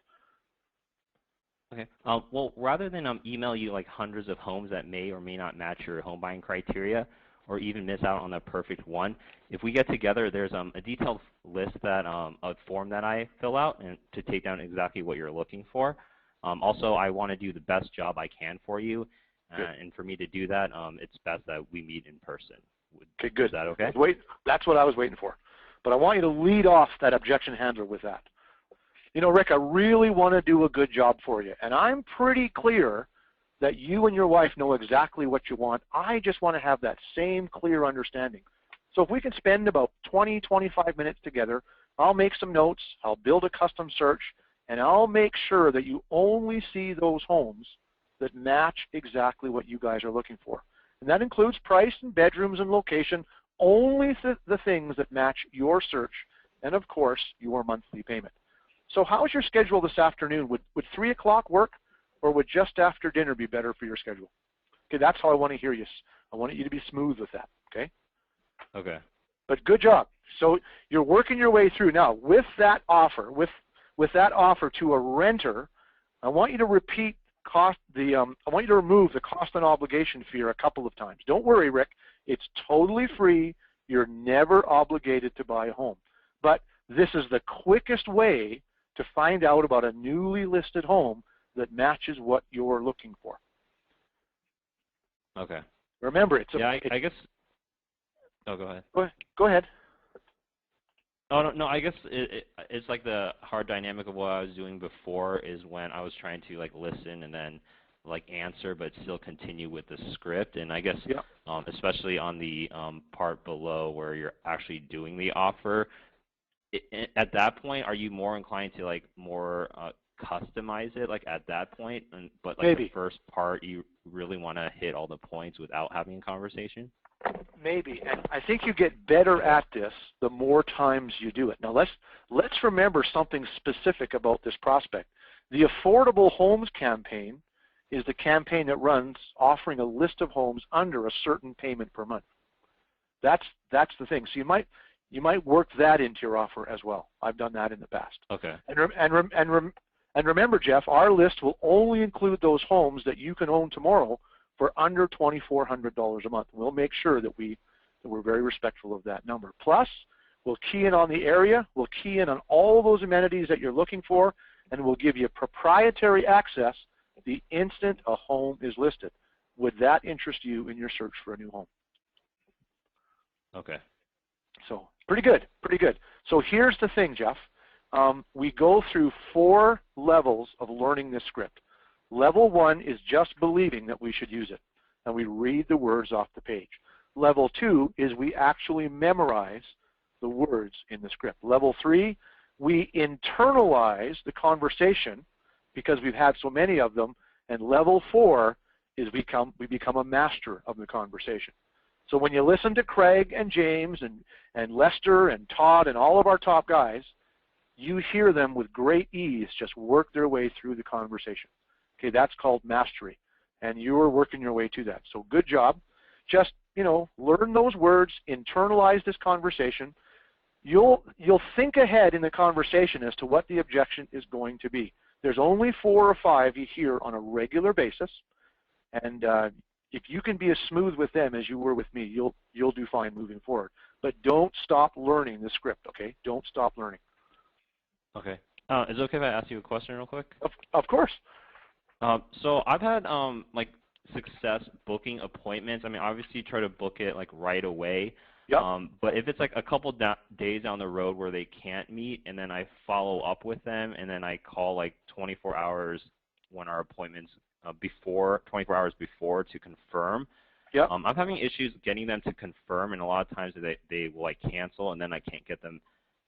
Okay. Well, rather than email you like hundreds of homes that may or may not match your home buying criteria, or even miss out on the perfect one, if we get together, there's a detailed list that a form that I fill out and to take down exactly what you're looking for. Also, I want to do the best job I can for you, and for me to do that, it's best that we meet in person. Okay, good. Is that okay? That's what I was waiting for. But I want you to lead off that objection handler with that. Rick, I really want to do a good job for you, and I'm pretty clear that you and your wife know exactly what you want. I just want to have that same clear understanding. So if we can spend about 20, 25 minutes together, I'll make some notes, I'll build a custom search, and I'll make sure that you only see those homes that match exactly what you guys are looking for. And that includes price and bedrooms and location, only the things that match your search and, of course, your monthly payment. So how's your schedule this afternoon? Would 3 o'clock work, or would just after dinner be better for your schedule? Okay, that's how I want to hear you. I want you to be smooth with that, okay? Okay. But good job. So you're working your way through. Now, with that offer, with that offer to a renter, I want you to repeat I want you to remove the cost and obligation fee a couple of times. Don't worry, Rick. It's totally free. You're never obligated to buy a home. But this is the quickest way to find out about a newly listed home that matches what you're looking for. Okay. Remember, I guess. Oh, go ahead. Go ahead. Oh, no, I guess it's like the hard dynamic of what I was doing before is when I was trying to like listen and then like answer but still continue with the script. And I guess especially on the part below where you're actually doing the offer, at that point, are you more inclined to like more customize it like at that point? But like Maybe. the first part, you really want to hit all the points without having a conversation? Maybe, and I think you get better at this the more times you do it. Now let's remember something specific about this prospect. The Affordable Homes campaign is the campaign that runs offering a list of homes under a certain payment per month. That's the thing. So you might work that into your offer as well. I've done that in the past. Okay. And remember, Jeff, our list will only include those homes that you can own tomorrow for under $2,400 a month. We'll make sure that we're very respectful of that number. Plus, we'll key in on the area, we'll key in on all those amenities that you're looking for, and we'll give you proprietary access the instant a home is listed. Would that interest you in your search for a new home? Okay. So pretty good, pretty good. So here's the thing, Jeff. We go through 4 levels of learning this script. Level 1 is just believing that we should use it, and we read the words off the page. Level 2 is we actually memorize the words in the script. Level 3, we internalize the conversation because we've had so many of them, and level 4 is we become a master of the conversation. So when you listen to Craig and James and Lester and Todd and all of our top guys, you hear them with great ease just work their way through the conversation. Okay, that's called mastery, and you're working your way to that. So good job. Just, learn those words, internalize this conversation. You'll think ahead in the conversation as to what the objection is going to be. There's only 4 or 5 you hear on a regular basis, and if you can be as smooth with them as you were with me, you'll do fine moving forward. But don't stop learning the script, okay? Don't stop learning. Okay. Is it okay if I ask you a question real quick? Of course. So I've had like success booking appointments. I mean, obviously try to book it like right away. Yep. But if it's like a couple days down the road where they can't meet, and then I follow up with them, and then I call like 24 hours when our appointments 24 hours before to confirm. Yep. I'm having issues getting them to confirm, and a lot of times they will like cancel, and then I can't get them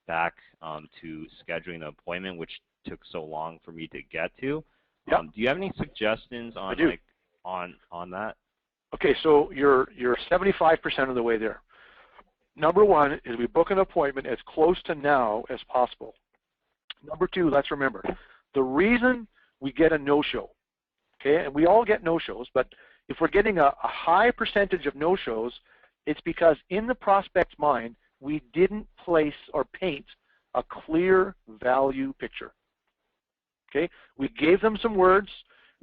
back to scheduling the appointment, which took so long for me to get to. Yep. Do you have any suggestions on like on that? Okay, so you're 75% of the way there. Number 1 is we book an appointment as close to now as possible. Number 2, let's remember, the reason we get a no-show, okay, and we all get no-shows, but if we're getting a high percentage of no-shows, it's because in the prospect's mind, we didn't place or paint a clear value picture. Okay, we gave them some words,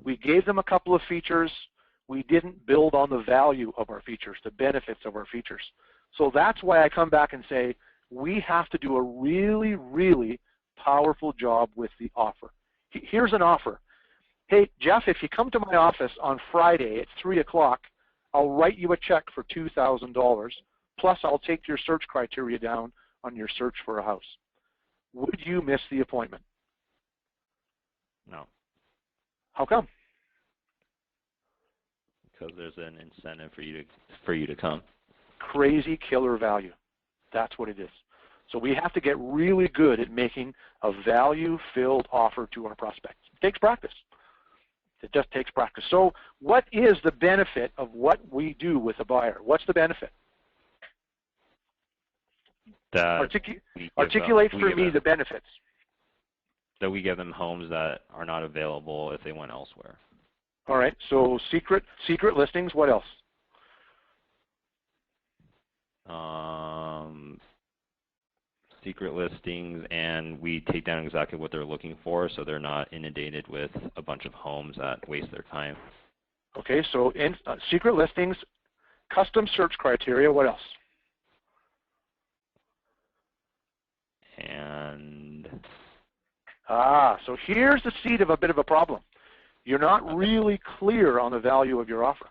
we gave them a couple of features, we didn't build on the value of our features, the benefits of our features. So that's why I come back and say we have to do a really, really powerful job with the offer. Here's an offer. Hey, Jeff, if you come to my office on Friday at 3 o'clock, I'll write you a check for $2,000, plus I'll take your search criteria down on your search for a house. Would you miss the appointment? No. How come? Because there's an incentive for you to come. Crazy killer value. That's what it is. So we have to get really good at making a value-filled offer to our prospects. It takes practice. It just takes practice. So what is the benefit of what we do with a buyer? What's the benefit? Articulate for me the benefits. That we give them homes that are not available if they went elsewhere. All right, so secret listings, what else? Secret listings, and we take down exactly what they're looking for so they're not inundated with a bunch of homes that waste their time. Okay, so in secret listings, custom search criteria, what else? And so here's the seed of a bit of a problem. You're not really clear on the value of your offer.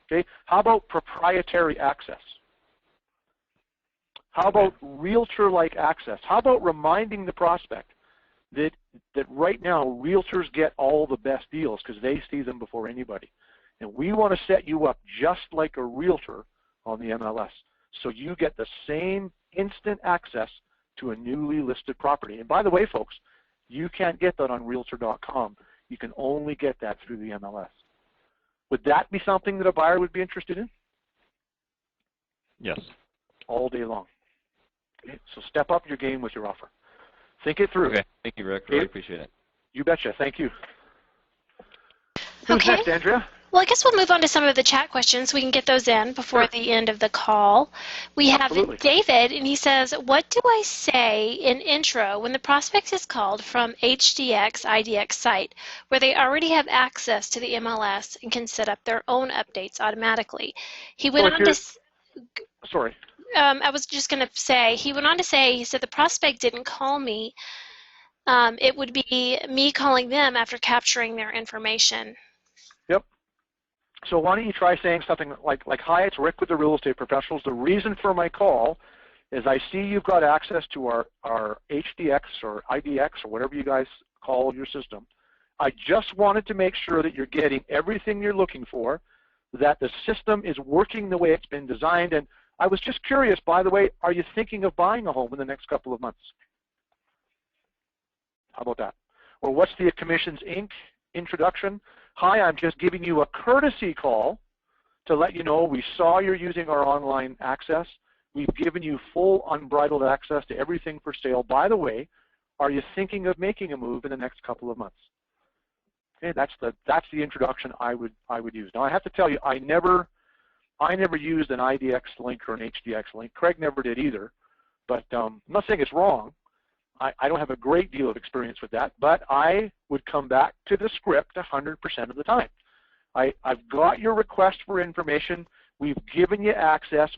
Okay, how about proprietary access? How about realtor-like access? How about reminding the prospect that right now realtors get all the best deals because they see them before anybody. And we want to set you up just like a realtor on the MLS so you get the same instant access to a newly listed property. And by the way, folks, you can't get that on Realtor.com. You can only get that through the MLS. Would that be something that a buyer would be interested in? Yes. All day long. Okay, so step up your game with your offer. Think it through. Okay, thank you, Rick. Really appreciate it. You betcha. Thank you. Who's Okay. next, Andrea? Well, I guess we'll move on to some of the chat questions. We can get those in before the end of the call. We have David, and he says, what do I say in intro when the prospect is called from HDX IDX site where they already have access to the MLS and can set up their own updates automatically? He went on to... Sorry. I was just going to say, he went on to say, he said the prospect didn't call me. It would be me calling them after capturing their information. Yep. So why don't you try saying something like, hi, it's Rick with the Real Estate Professionals. The reason for my call is I see you've got access to our HDX or IDX or whatever you guys call your system. I just wanted to make sure that you're getting everything you're looking for, that the system is working the way it's been designed, and I was just curious, by the way, are you thinking of buying a home in the next couple of months? How about that? Or what's the Commissions Inc. introduction? Hi, I'm just giving you a courtesy call to let you know we saw you're using our online access. We've given you full unbridled access to everything for sale. By the way, are you thinking of making a move in the next couple of months? Okay, that's the introduction I would use. Now I have to tell you, I never used an IDX link or an HDX link. Craig never did either. But I'm not saying it's wrong. I don't have a great deal of experience with that, but I would come back to the script 100% of the time. I've got your request for information. We've given you access.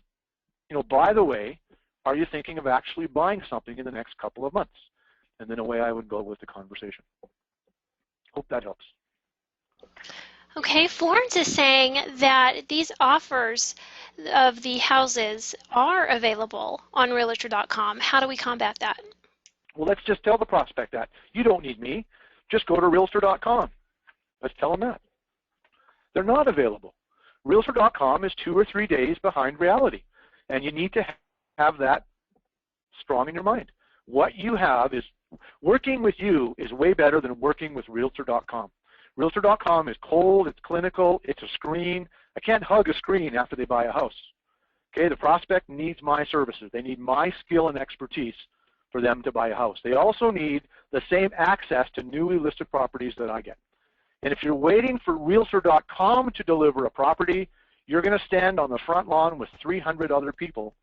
You know, by the way, are you thinking of actually buying something in the next couple of months? And then away I would go with the conversation. Hope that helps. Okay, Florence is saying that these offers of the houses are available on Realtor.com. How do we combat that? Well, let's just tell the prospect that. You don't need me. Just go to Realtor.com. Let's tell them that. They're not available. Realtor.com is 2 or 3 days behind reality, and you need to have that strong in your mind. What you have is, working with you is way better than working with Realtor.com. Realtor.com is cold, it's clinical, it's a screen. I can't hug a screen after they buy a house. Okay, the prospect needs my services. They need my skill and expertise for them to buy a house. They also need the same access to newly listed properties that I get. And if you're waiting for Realtor.com to deliver a property, you're going to stand on the front lawn with 300 other people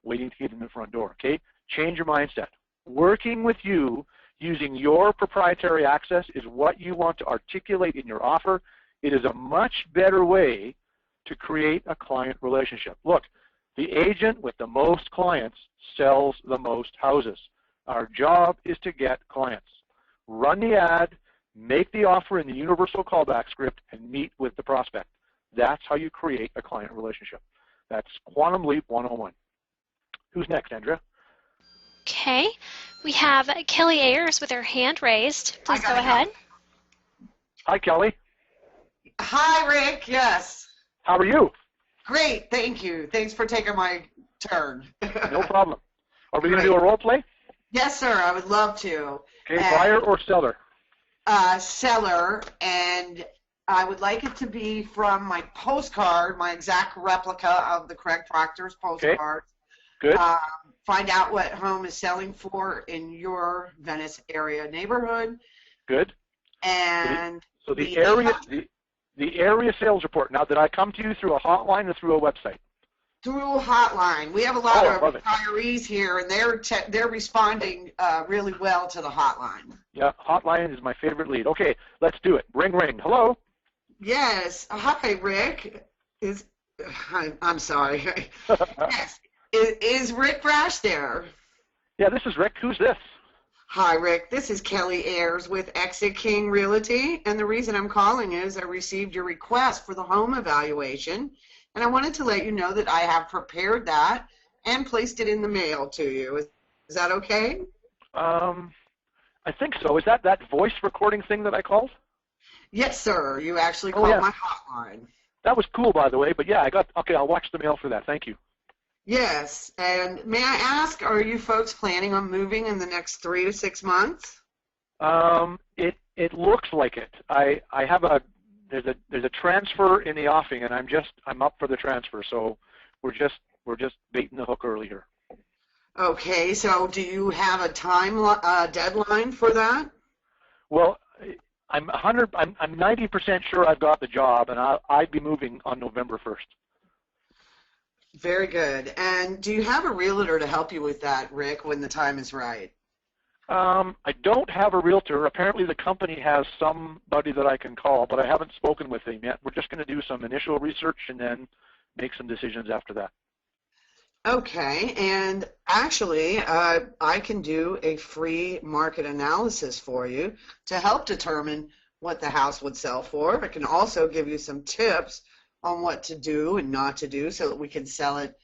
waiting to get in the front door. Okay, change your mindset. Working with you using your proprietary access is what you want to articulate in your offer. It is a much better way to create a client relationship. Look, the agent with the most clients sells the most houses. Our job is to get clients. Run the ad, make the offer in the universal callback script, and meet with the prospect. That's how you create a client relationship. That's Quantum Leap 101. Who's next, Andrea? Okay, we have Kelly Ayers with her hand raised. Please go ahead. Hi, Kelly. Hi, Rick. Yes. How are you? Great. Thank you. Thanks for taking my turn. No problem. Are we going to do a role play? Yes, sir. I would love to. Okay, buyer or seller? seller, and I would like it to be from my postcard, my exact replica of the Craig Proctor's postcard. Good. Find out what home is selling for in your Venice area neighborhood. Good. And so the area sales report. Now, did I come to you through a hotline or through a website? Through a hotline. We have a lot of retirees here, and they're responding really well to the hotline. Yeah, hotline is my favorite lead. Okay, let's do it. Ring, ring. Hello. Yes. Hi, Rick. I'm sorry. Yes. Is Rick Brash there? Yeah, this is Rick. Who's this? Hi, Rick. This is Kelly Ayers with Exit King Realty, and the reason I'm calling is I received your request for the home evaluation, and I wanted to let you know that I have prepared that and placed it in the mail to you. Is that okay? I think so. Is that voice recording thing that I called? Yes, sir. You actually called my hotline. That was cool, by the way, but yeah, okay, I'll watch the mail for that. Thank you. Yes, and may I ask, are you folks planning on moving in the next 3 to 6 months? It looks like it. I have there's a transfer in the offing, and I'm up for the transfer, so we're just baiting the hook early here. Okay, so do you have a deadline for that? Well, I'm 90% sure I've got the job, and I'd be moving on November 1st. Very good. And do you have a realtor to help you with that, Rick, when the time is right? I don't have a realtor. Apparently the company has somebody that I can call, but I haven't spoken with him yet. We're just going to do some initial research and then make some decisions after that. Okay, and actually I can do a free market analysis for you to help determine what the house would sell for. I can also give you some tips on what to do and not to do so that we can sell it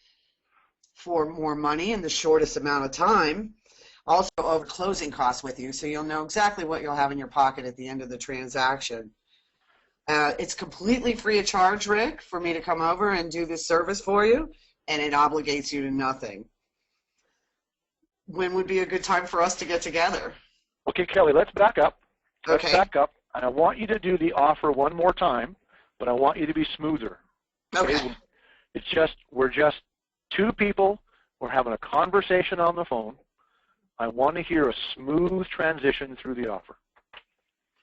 for more money in the shortest amount of time. Also over closing costs with you, so you'll know exactly what you'll have in your pocket at the end of the transaction. It's completely free of charge, Rick, for me to come over and do this service for you, and it obligates you to nothing. When would be a good time for us to get together? Okay, Kelly, let's back up. Okay. Let's back up, and I want you to do the offer one more time, but I want you to be smoother. Okay. We're just two people. We're having a conversation on the phone. I want to hear a smooth transition through the offer.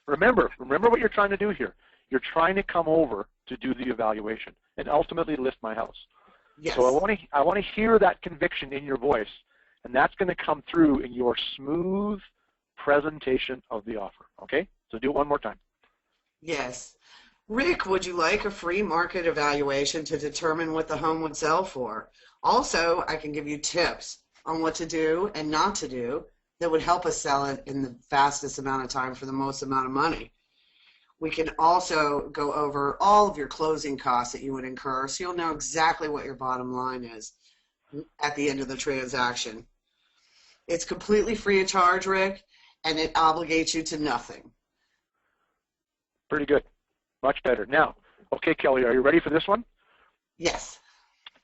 Remember what you're trying to do here. You're trying to come over to do the evaluation and ultimately list my house. Yes. So I want to hear that conviction in your voice, and that's going to come through in your smooth presentation of the offer. Okay? So do it one more time. Yes. Rick, would you like a free market evaluation to determine what the home would sell for? Also, I can give you tips on what to do and not to do that would help us sell it in the fastest amount of time for the most amount of money. We can also go over all of your closing costs that you would incur, so you'll know exactly what your bottom line is at the end of the transaction. It's completely free of charge, Rick, and it obligates you to nothing. Pretty good. Much better. Now, okay, Kelly, are you ready for this one? Yes.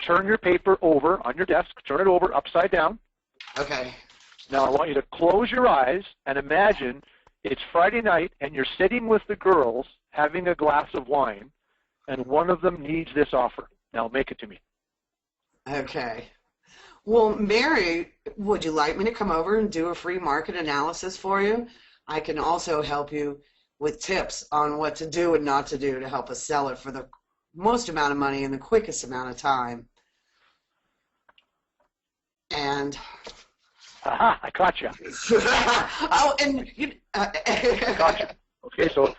Turn your paper over on your desk. Turn it over upside down. Okay. Now I want you to close your eyes and imagine it's Friday night and you're sitting with the girls having a glass of wine and one of them needs this offer. Now make it to me. Okay. Well, Mary, would you like me to come over and do a free market analysis for you? I can also help you with tips on what to do and not to do to help us sell it for the most amount of money in the quickest amount of time. And aha, I caught you. oh, and you I caught you. Okay, so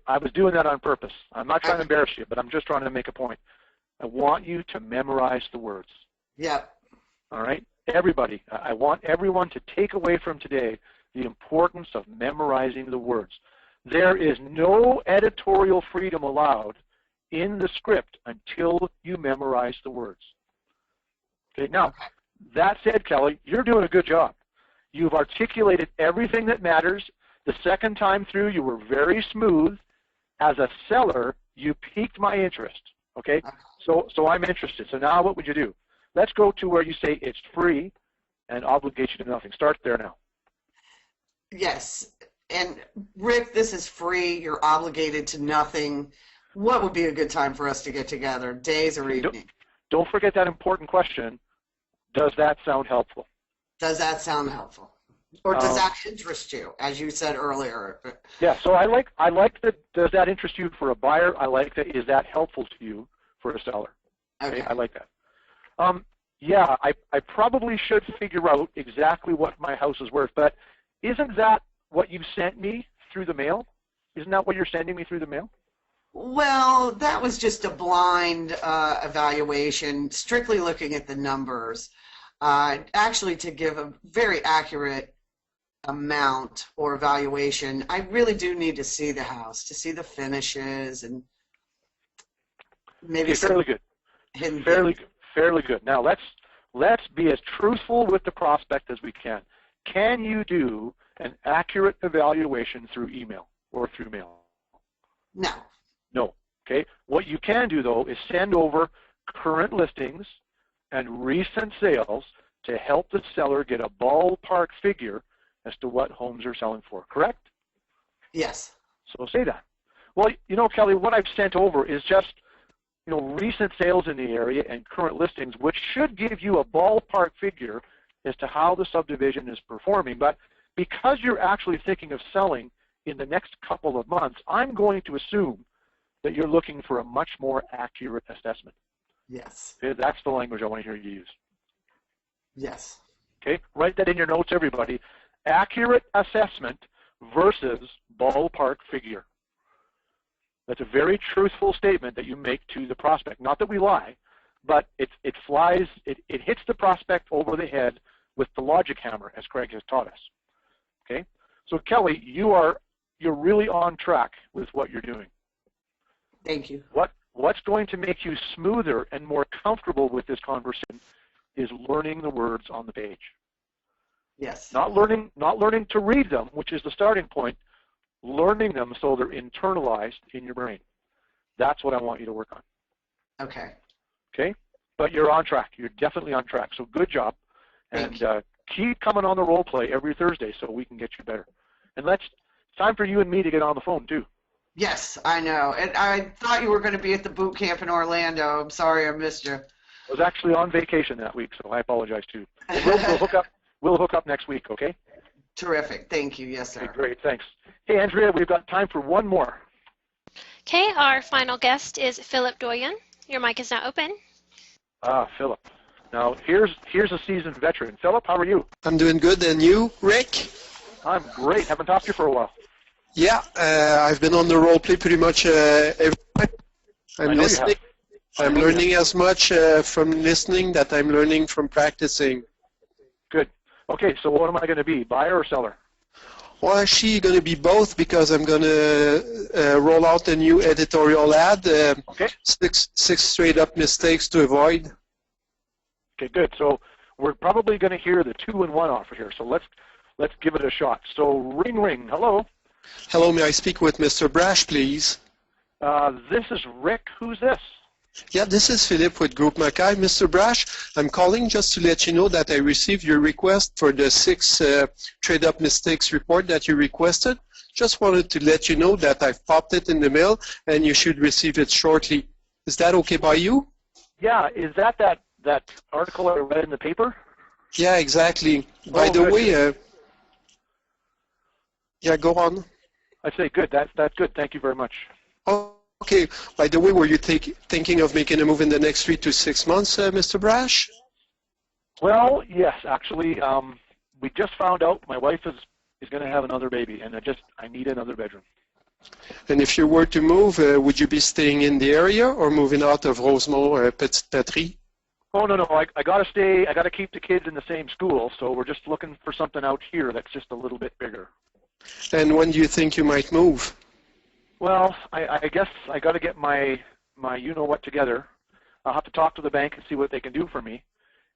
I was doing that on purpose. I'm not trying to embarrass you, but I'm just trying to make a point. I want you to memorize the words. Yep. All right? Everybody, I want everyone to take away from today the importance of memorizing the words. There is no editorial freedom allowed in the script until you memorize the words. Okay, now, that said, Kelly, you're doing a good job. You've articulated everything that matters. The second time through, you were very smooth. As a seller, you piqued my interest. Okay, so I'm interested. So now what would you do? Let's go to where you say it's free and obligates you to nothing. Start there now. Yes. And Rick, this is free. You're obligated to nothing. What would be a good time for us to get together, days or evening? Don't forget that important question. Does that sound helpful? Does that sound helpful? Or does that interest you, as you said earlier? Yeah, so I like that. Does that interest you for a buyer? I like that. Is that helpful to you for a seller? Okay. I like that. Yeah, I probably should figure out exactly what my house is worth, but isn't that what you sent me through the mail? Isn't that what you're sending me through the mail? Well, that was just a blind evaluation, strictly looking at the numbers. Actually, to give a very accurate amount or evaluation, I really do need to see the house, to see the finishes and maybe fairly good. Hidden Fairly good. Now let's be as truthful with the prospect as we can. Can you do an accurate evaluation through email or through mail? No. No. Okay. What you can do though is send over current listings and recent sales to help the seller get a ballpark figure as to what homes are selling for. Correct? Yes. So say that. Well, you know, Kelly, what I've sent over is just recent sales in the area and current listings, which should give you a ballpark figure as to how the subdivision is performing. But because you're actually thinking of selling in the next couple of months, I'm going to assume that you're looking for a much more accurate assessment. Yes. Okay, that's the language I want to hear you use. Yes. Okay, write that in your notes, everybody. Accurate assessment versus ballpark figure. That's a very truthful statement that you make to the prospect. Not that we lie, but it hits the prospect over the head with the logic hammer, as Craig has taught us. Okay, so Kelly, you're really on track with what you're doing. Thank you. What's going to make you smoother and more comfortable with this conversation is learning the words on the page. Yes. Not learning to read them, which is the starting point. Learning them so they're internalized in your brain. That's what I want you to work on. Okay. Okay? But you're on track. You're definitely on track. So good job. And keep coming on the role play every Thursday so we can get you better. And it's time for you and me to get on the phone too. Yes, I know. And I thought you were going to be at the boot camp in Orlando. I'm sorry I missed you. I was actually on vacation that week, so I apologize too. We'll hook up next week, okay? Terrific. Thank you. Yes, sir. Okay, great. Thanks. Hey, Andrea, we've got time for one more. Okay, our final guest is Philip Doyen. Your mic is now open. Philip. Now, here's a seasoned veteran. Philip, how are you? I'm doing good. And you, Rick? I'm great. Haven't talked to you for a while. Yeah, I've been on the role play pretty much every time. I'm listening. I'm learning as much from listening that I'm learning from practicing. Good. Okay, so what am I going to be, buyer or seller? Well, actually, going to be both because I'm going to roll out a new editorial ad. Okay. Six straight-up mistakes to avoid. Okay, good. So we're probably going to hear the 2-in-1 offer here. So let's give it a shot. So ring, ring. Hello. Hello, may I speak with Mr. Brash, please? This is Rick. Who's this? Yeah, this is Philip with Group Mackay. Mr. Brash, I'm calling just to let you know that I received your request for the 6 trade-up mistakes report that you requested. Just wanted to let you know that I've popped it in the mail and you should receive it shortly. Is that okay by you? Yeah, is that article I read in the paper? Yeah, exactly. By the way, yeah, go on. I say good. That's good. Thank you very much. Okay. By the way, were you thinking of making a move in the next 3 to 6 months, Mr. Brash? Well, yes, actually, we just found out my wife is going to have another baby, and I need another bedroom. And if you were to move, would you be staying in the area or moving out of Rosemont or Petite Patrie? Oh no, I got to stay. I got to keep the kids in the same school, so we're just looking for something out here that's just a little bit bigger. And when do you think you might move? Well, I guess I got to get my you-know-what together. I'll have to talk to the bank and see what they can do for me.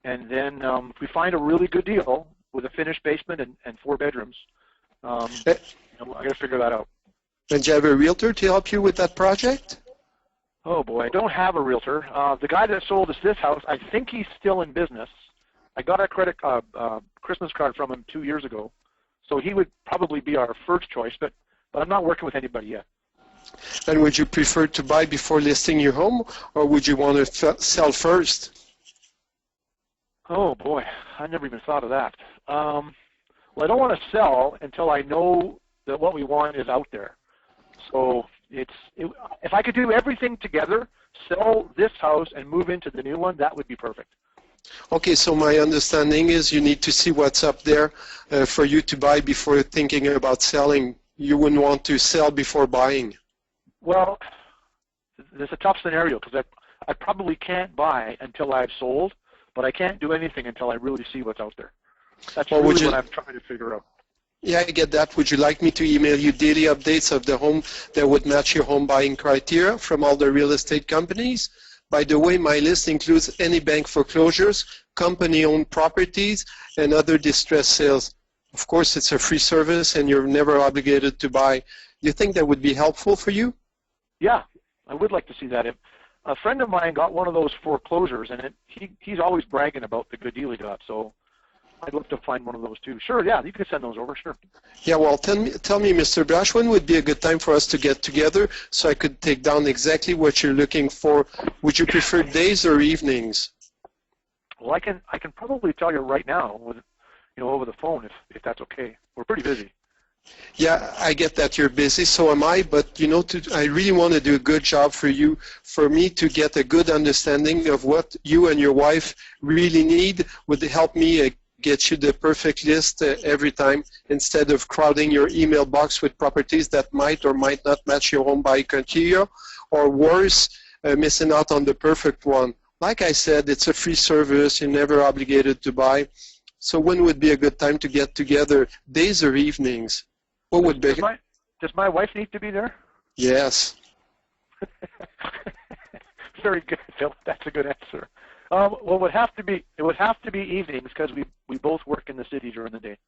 And then if we find a really good deal with a finished basement and 4 bedrooms, I got to figure that out. And do you have a realtor to help you with that project? Oh boy, I don't have a realtor. The guy that sold us this house, I think he's still in business. I got a Christmas card from him 2 years ago. So he would probably be our first choice, but I'm not working with anybody yet. And would you prefer to buy before listing your home, or would you want to sell first? Oh boy, I never even thought of that. Well, I don't want to sell until I know that what we want is out there. So if I could do everything together, sell this house and move into the new one, that would be perfect. Okay, so my understanding is you need to see what's up there for you to buy before thinking about selling. You wouldn't want to sell before buying. Well, there's a tough scenario because I probably can't buy until I've sold, but I can't do anything until I really see what's out there. That's really what I'm trying to figure out. Yeah, I get that. Would you like me to email you daily updates of the home that would match your home buying criteria from all the real estate companies? By the way, my list includes any bank foreclosures, company-owned properties, and other distressed sales. Of course, it's a free service and you're never obligated to buy. Do you think that would be helpful for you? Yeah, I would like to see that. A friend of mine got one of those foreclosures, and he's always bragging about the good deal he got, so I'd love to find one of those too. Sure, yeah, you can send those over, sure. Yeah, well, tell me, Mr. Brash, when would be a good time for us to get together so I could take down exactly what you're looking for? Would you prefer days or evenings? Well, I can probably tell you right now, with over the phone, if that's okay. We're pretty busy. Yeah, I get that you're busy, so am I, but I really want to do a good job for you, for me to get a good understanding of what you and your wife really need would help me get you the perfect list every time, instead of crowding your email box with properties that might or might not match your home buying criteria, or worse, missing out on the perfect one. Like I said, it's a free service, you're never obligated to buy. So when would be a good time to get together, days or evenings? What would be? Does my wife need to be there? Yes. Very good, Phil. That's a good answer. Well, it would have to be evenings because we both work in the city during the day.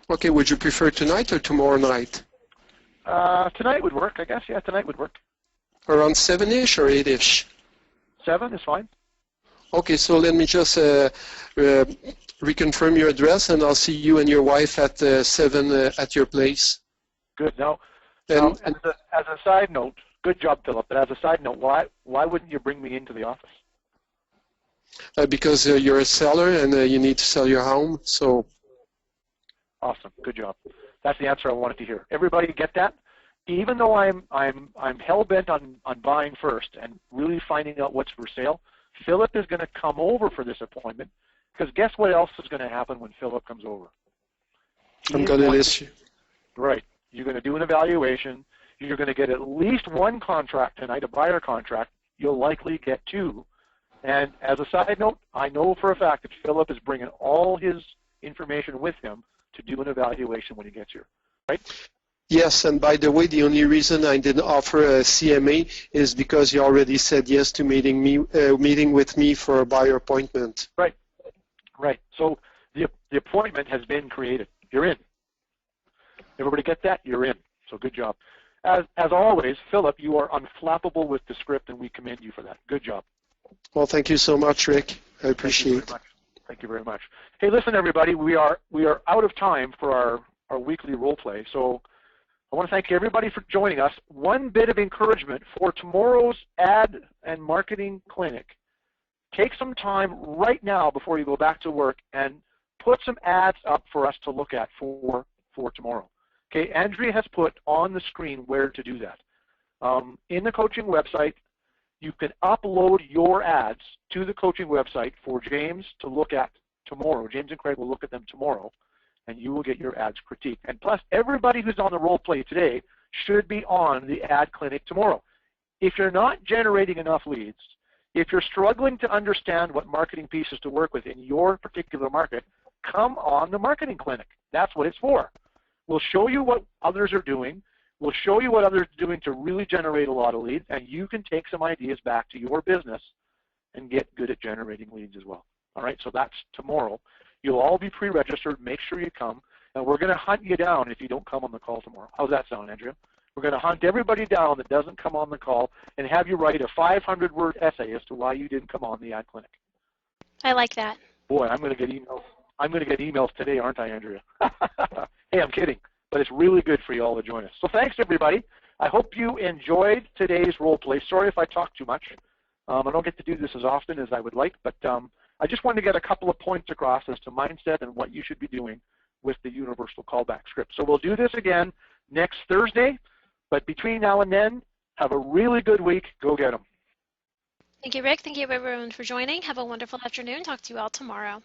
Okay. Would you prefer tonight or tomorrow night? Tonight would work, I guess. Yeah, tonight would work. Around 7-ish or 8-ish? 7 is fine. Okay. So let me just reconfirm your address, and I'll see you and your wife at 7 at your place. Good. Now as a side note, good job, Philip. But as a side note, why wouldn't you bring me into the office? Because you're a seller and you need to sell your home. So. Awesome. Good job. That's the answer I wanted to hear. Everybody get that? Even though I'm hell bent on buying first and really finding out what's for sale, Philip is going to come over for this appointment, because guess what else is going to happen when Philip comes over? I'm going to list you. Right. You're going to do an evaluation. You're going to get at least one contract tonight, a buyer contract. You'll likely get 2. And as a side note, I know for a fact that Philip is bringing all his information with him to do an evaluation when he gets here, right? Yes, and by the way, the only reason I didn't offer a CMA is because you already said yes to meeting with me for a buyer appointment. Right, right. So the appointment has been created. You're in. Everybody get that? You're in. So good job. As always, Philip, you are unflappable with the script, and we commend you for that. Good job. Well, thank you so much, Rick. I appreciate it. Thank you very much. Hey, listen, everybody, we are out of time for our weekly role play. So I want to thank everybody for joining us. One bit of encouragement for tomorrow's ad and marketing clinic. Take some time right now before you go back to work and put some ads up for us to look at for tomorrow. Okay, Andrea has put on the screen where to do that. In the coaching website, you can upload your ads to the coaching website for James to look at tomorrow. James and Craig will look at them tomorrow, and you will get your ads critiqued. And plus, everybody who's on the role play today should be on the ad clinic tomorrow. If you're not generating enough leads, if you're struggling to understand what marketing pieces to work with in your particular market, come on the marketing clinic. That's what it's for. We'll show you what others are doing. We'll show you what others are doing to really generate a lot of leads, and you can take some ideas back to your business and get good at generating leads as well. All right, so that's tomorrow. You'll all be pre-registered. Make sure you come, and we're going to hunt you down if you don't come on the call tomorrow. How's that sound, Andrea? We're going to hunt everybody down that doesn't come on the call and have you write a 500-word essay as to why you didn't come on the ad clinic. I like that. Boy, I'm going to get emails. I'm going to get emails today, aren't I, Andrea? Hey, I'm kidding. But it's really good for you all to join us. So thanks, everybody. I hope you enjoyed today's role play. Sorry if I talk too much. I don't get to do this as often as I would like, but I just wanted to get a couple of points across as to mindset and what you should be doing with the universal callback script. So we'll do this again next Thursday, but between now and then, have a really good week. Go get them. Thank you, Rick. Thank you, everyone, for joining. Have a wonderful afternoon. Talk to you all tomorrow.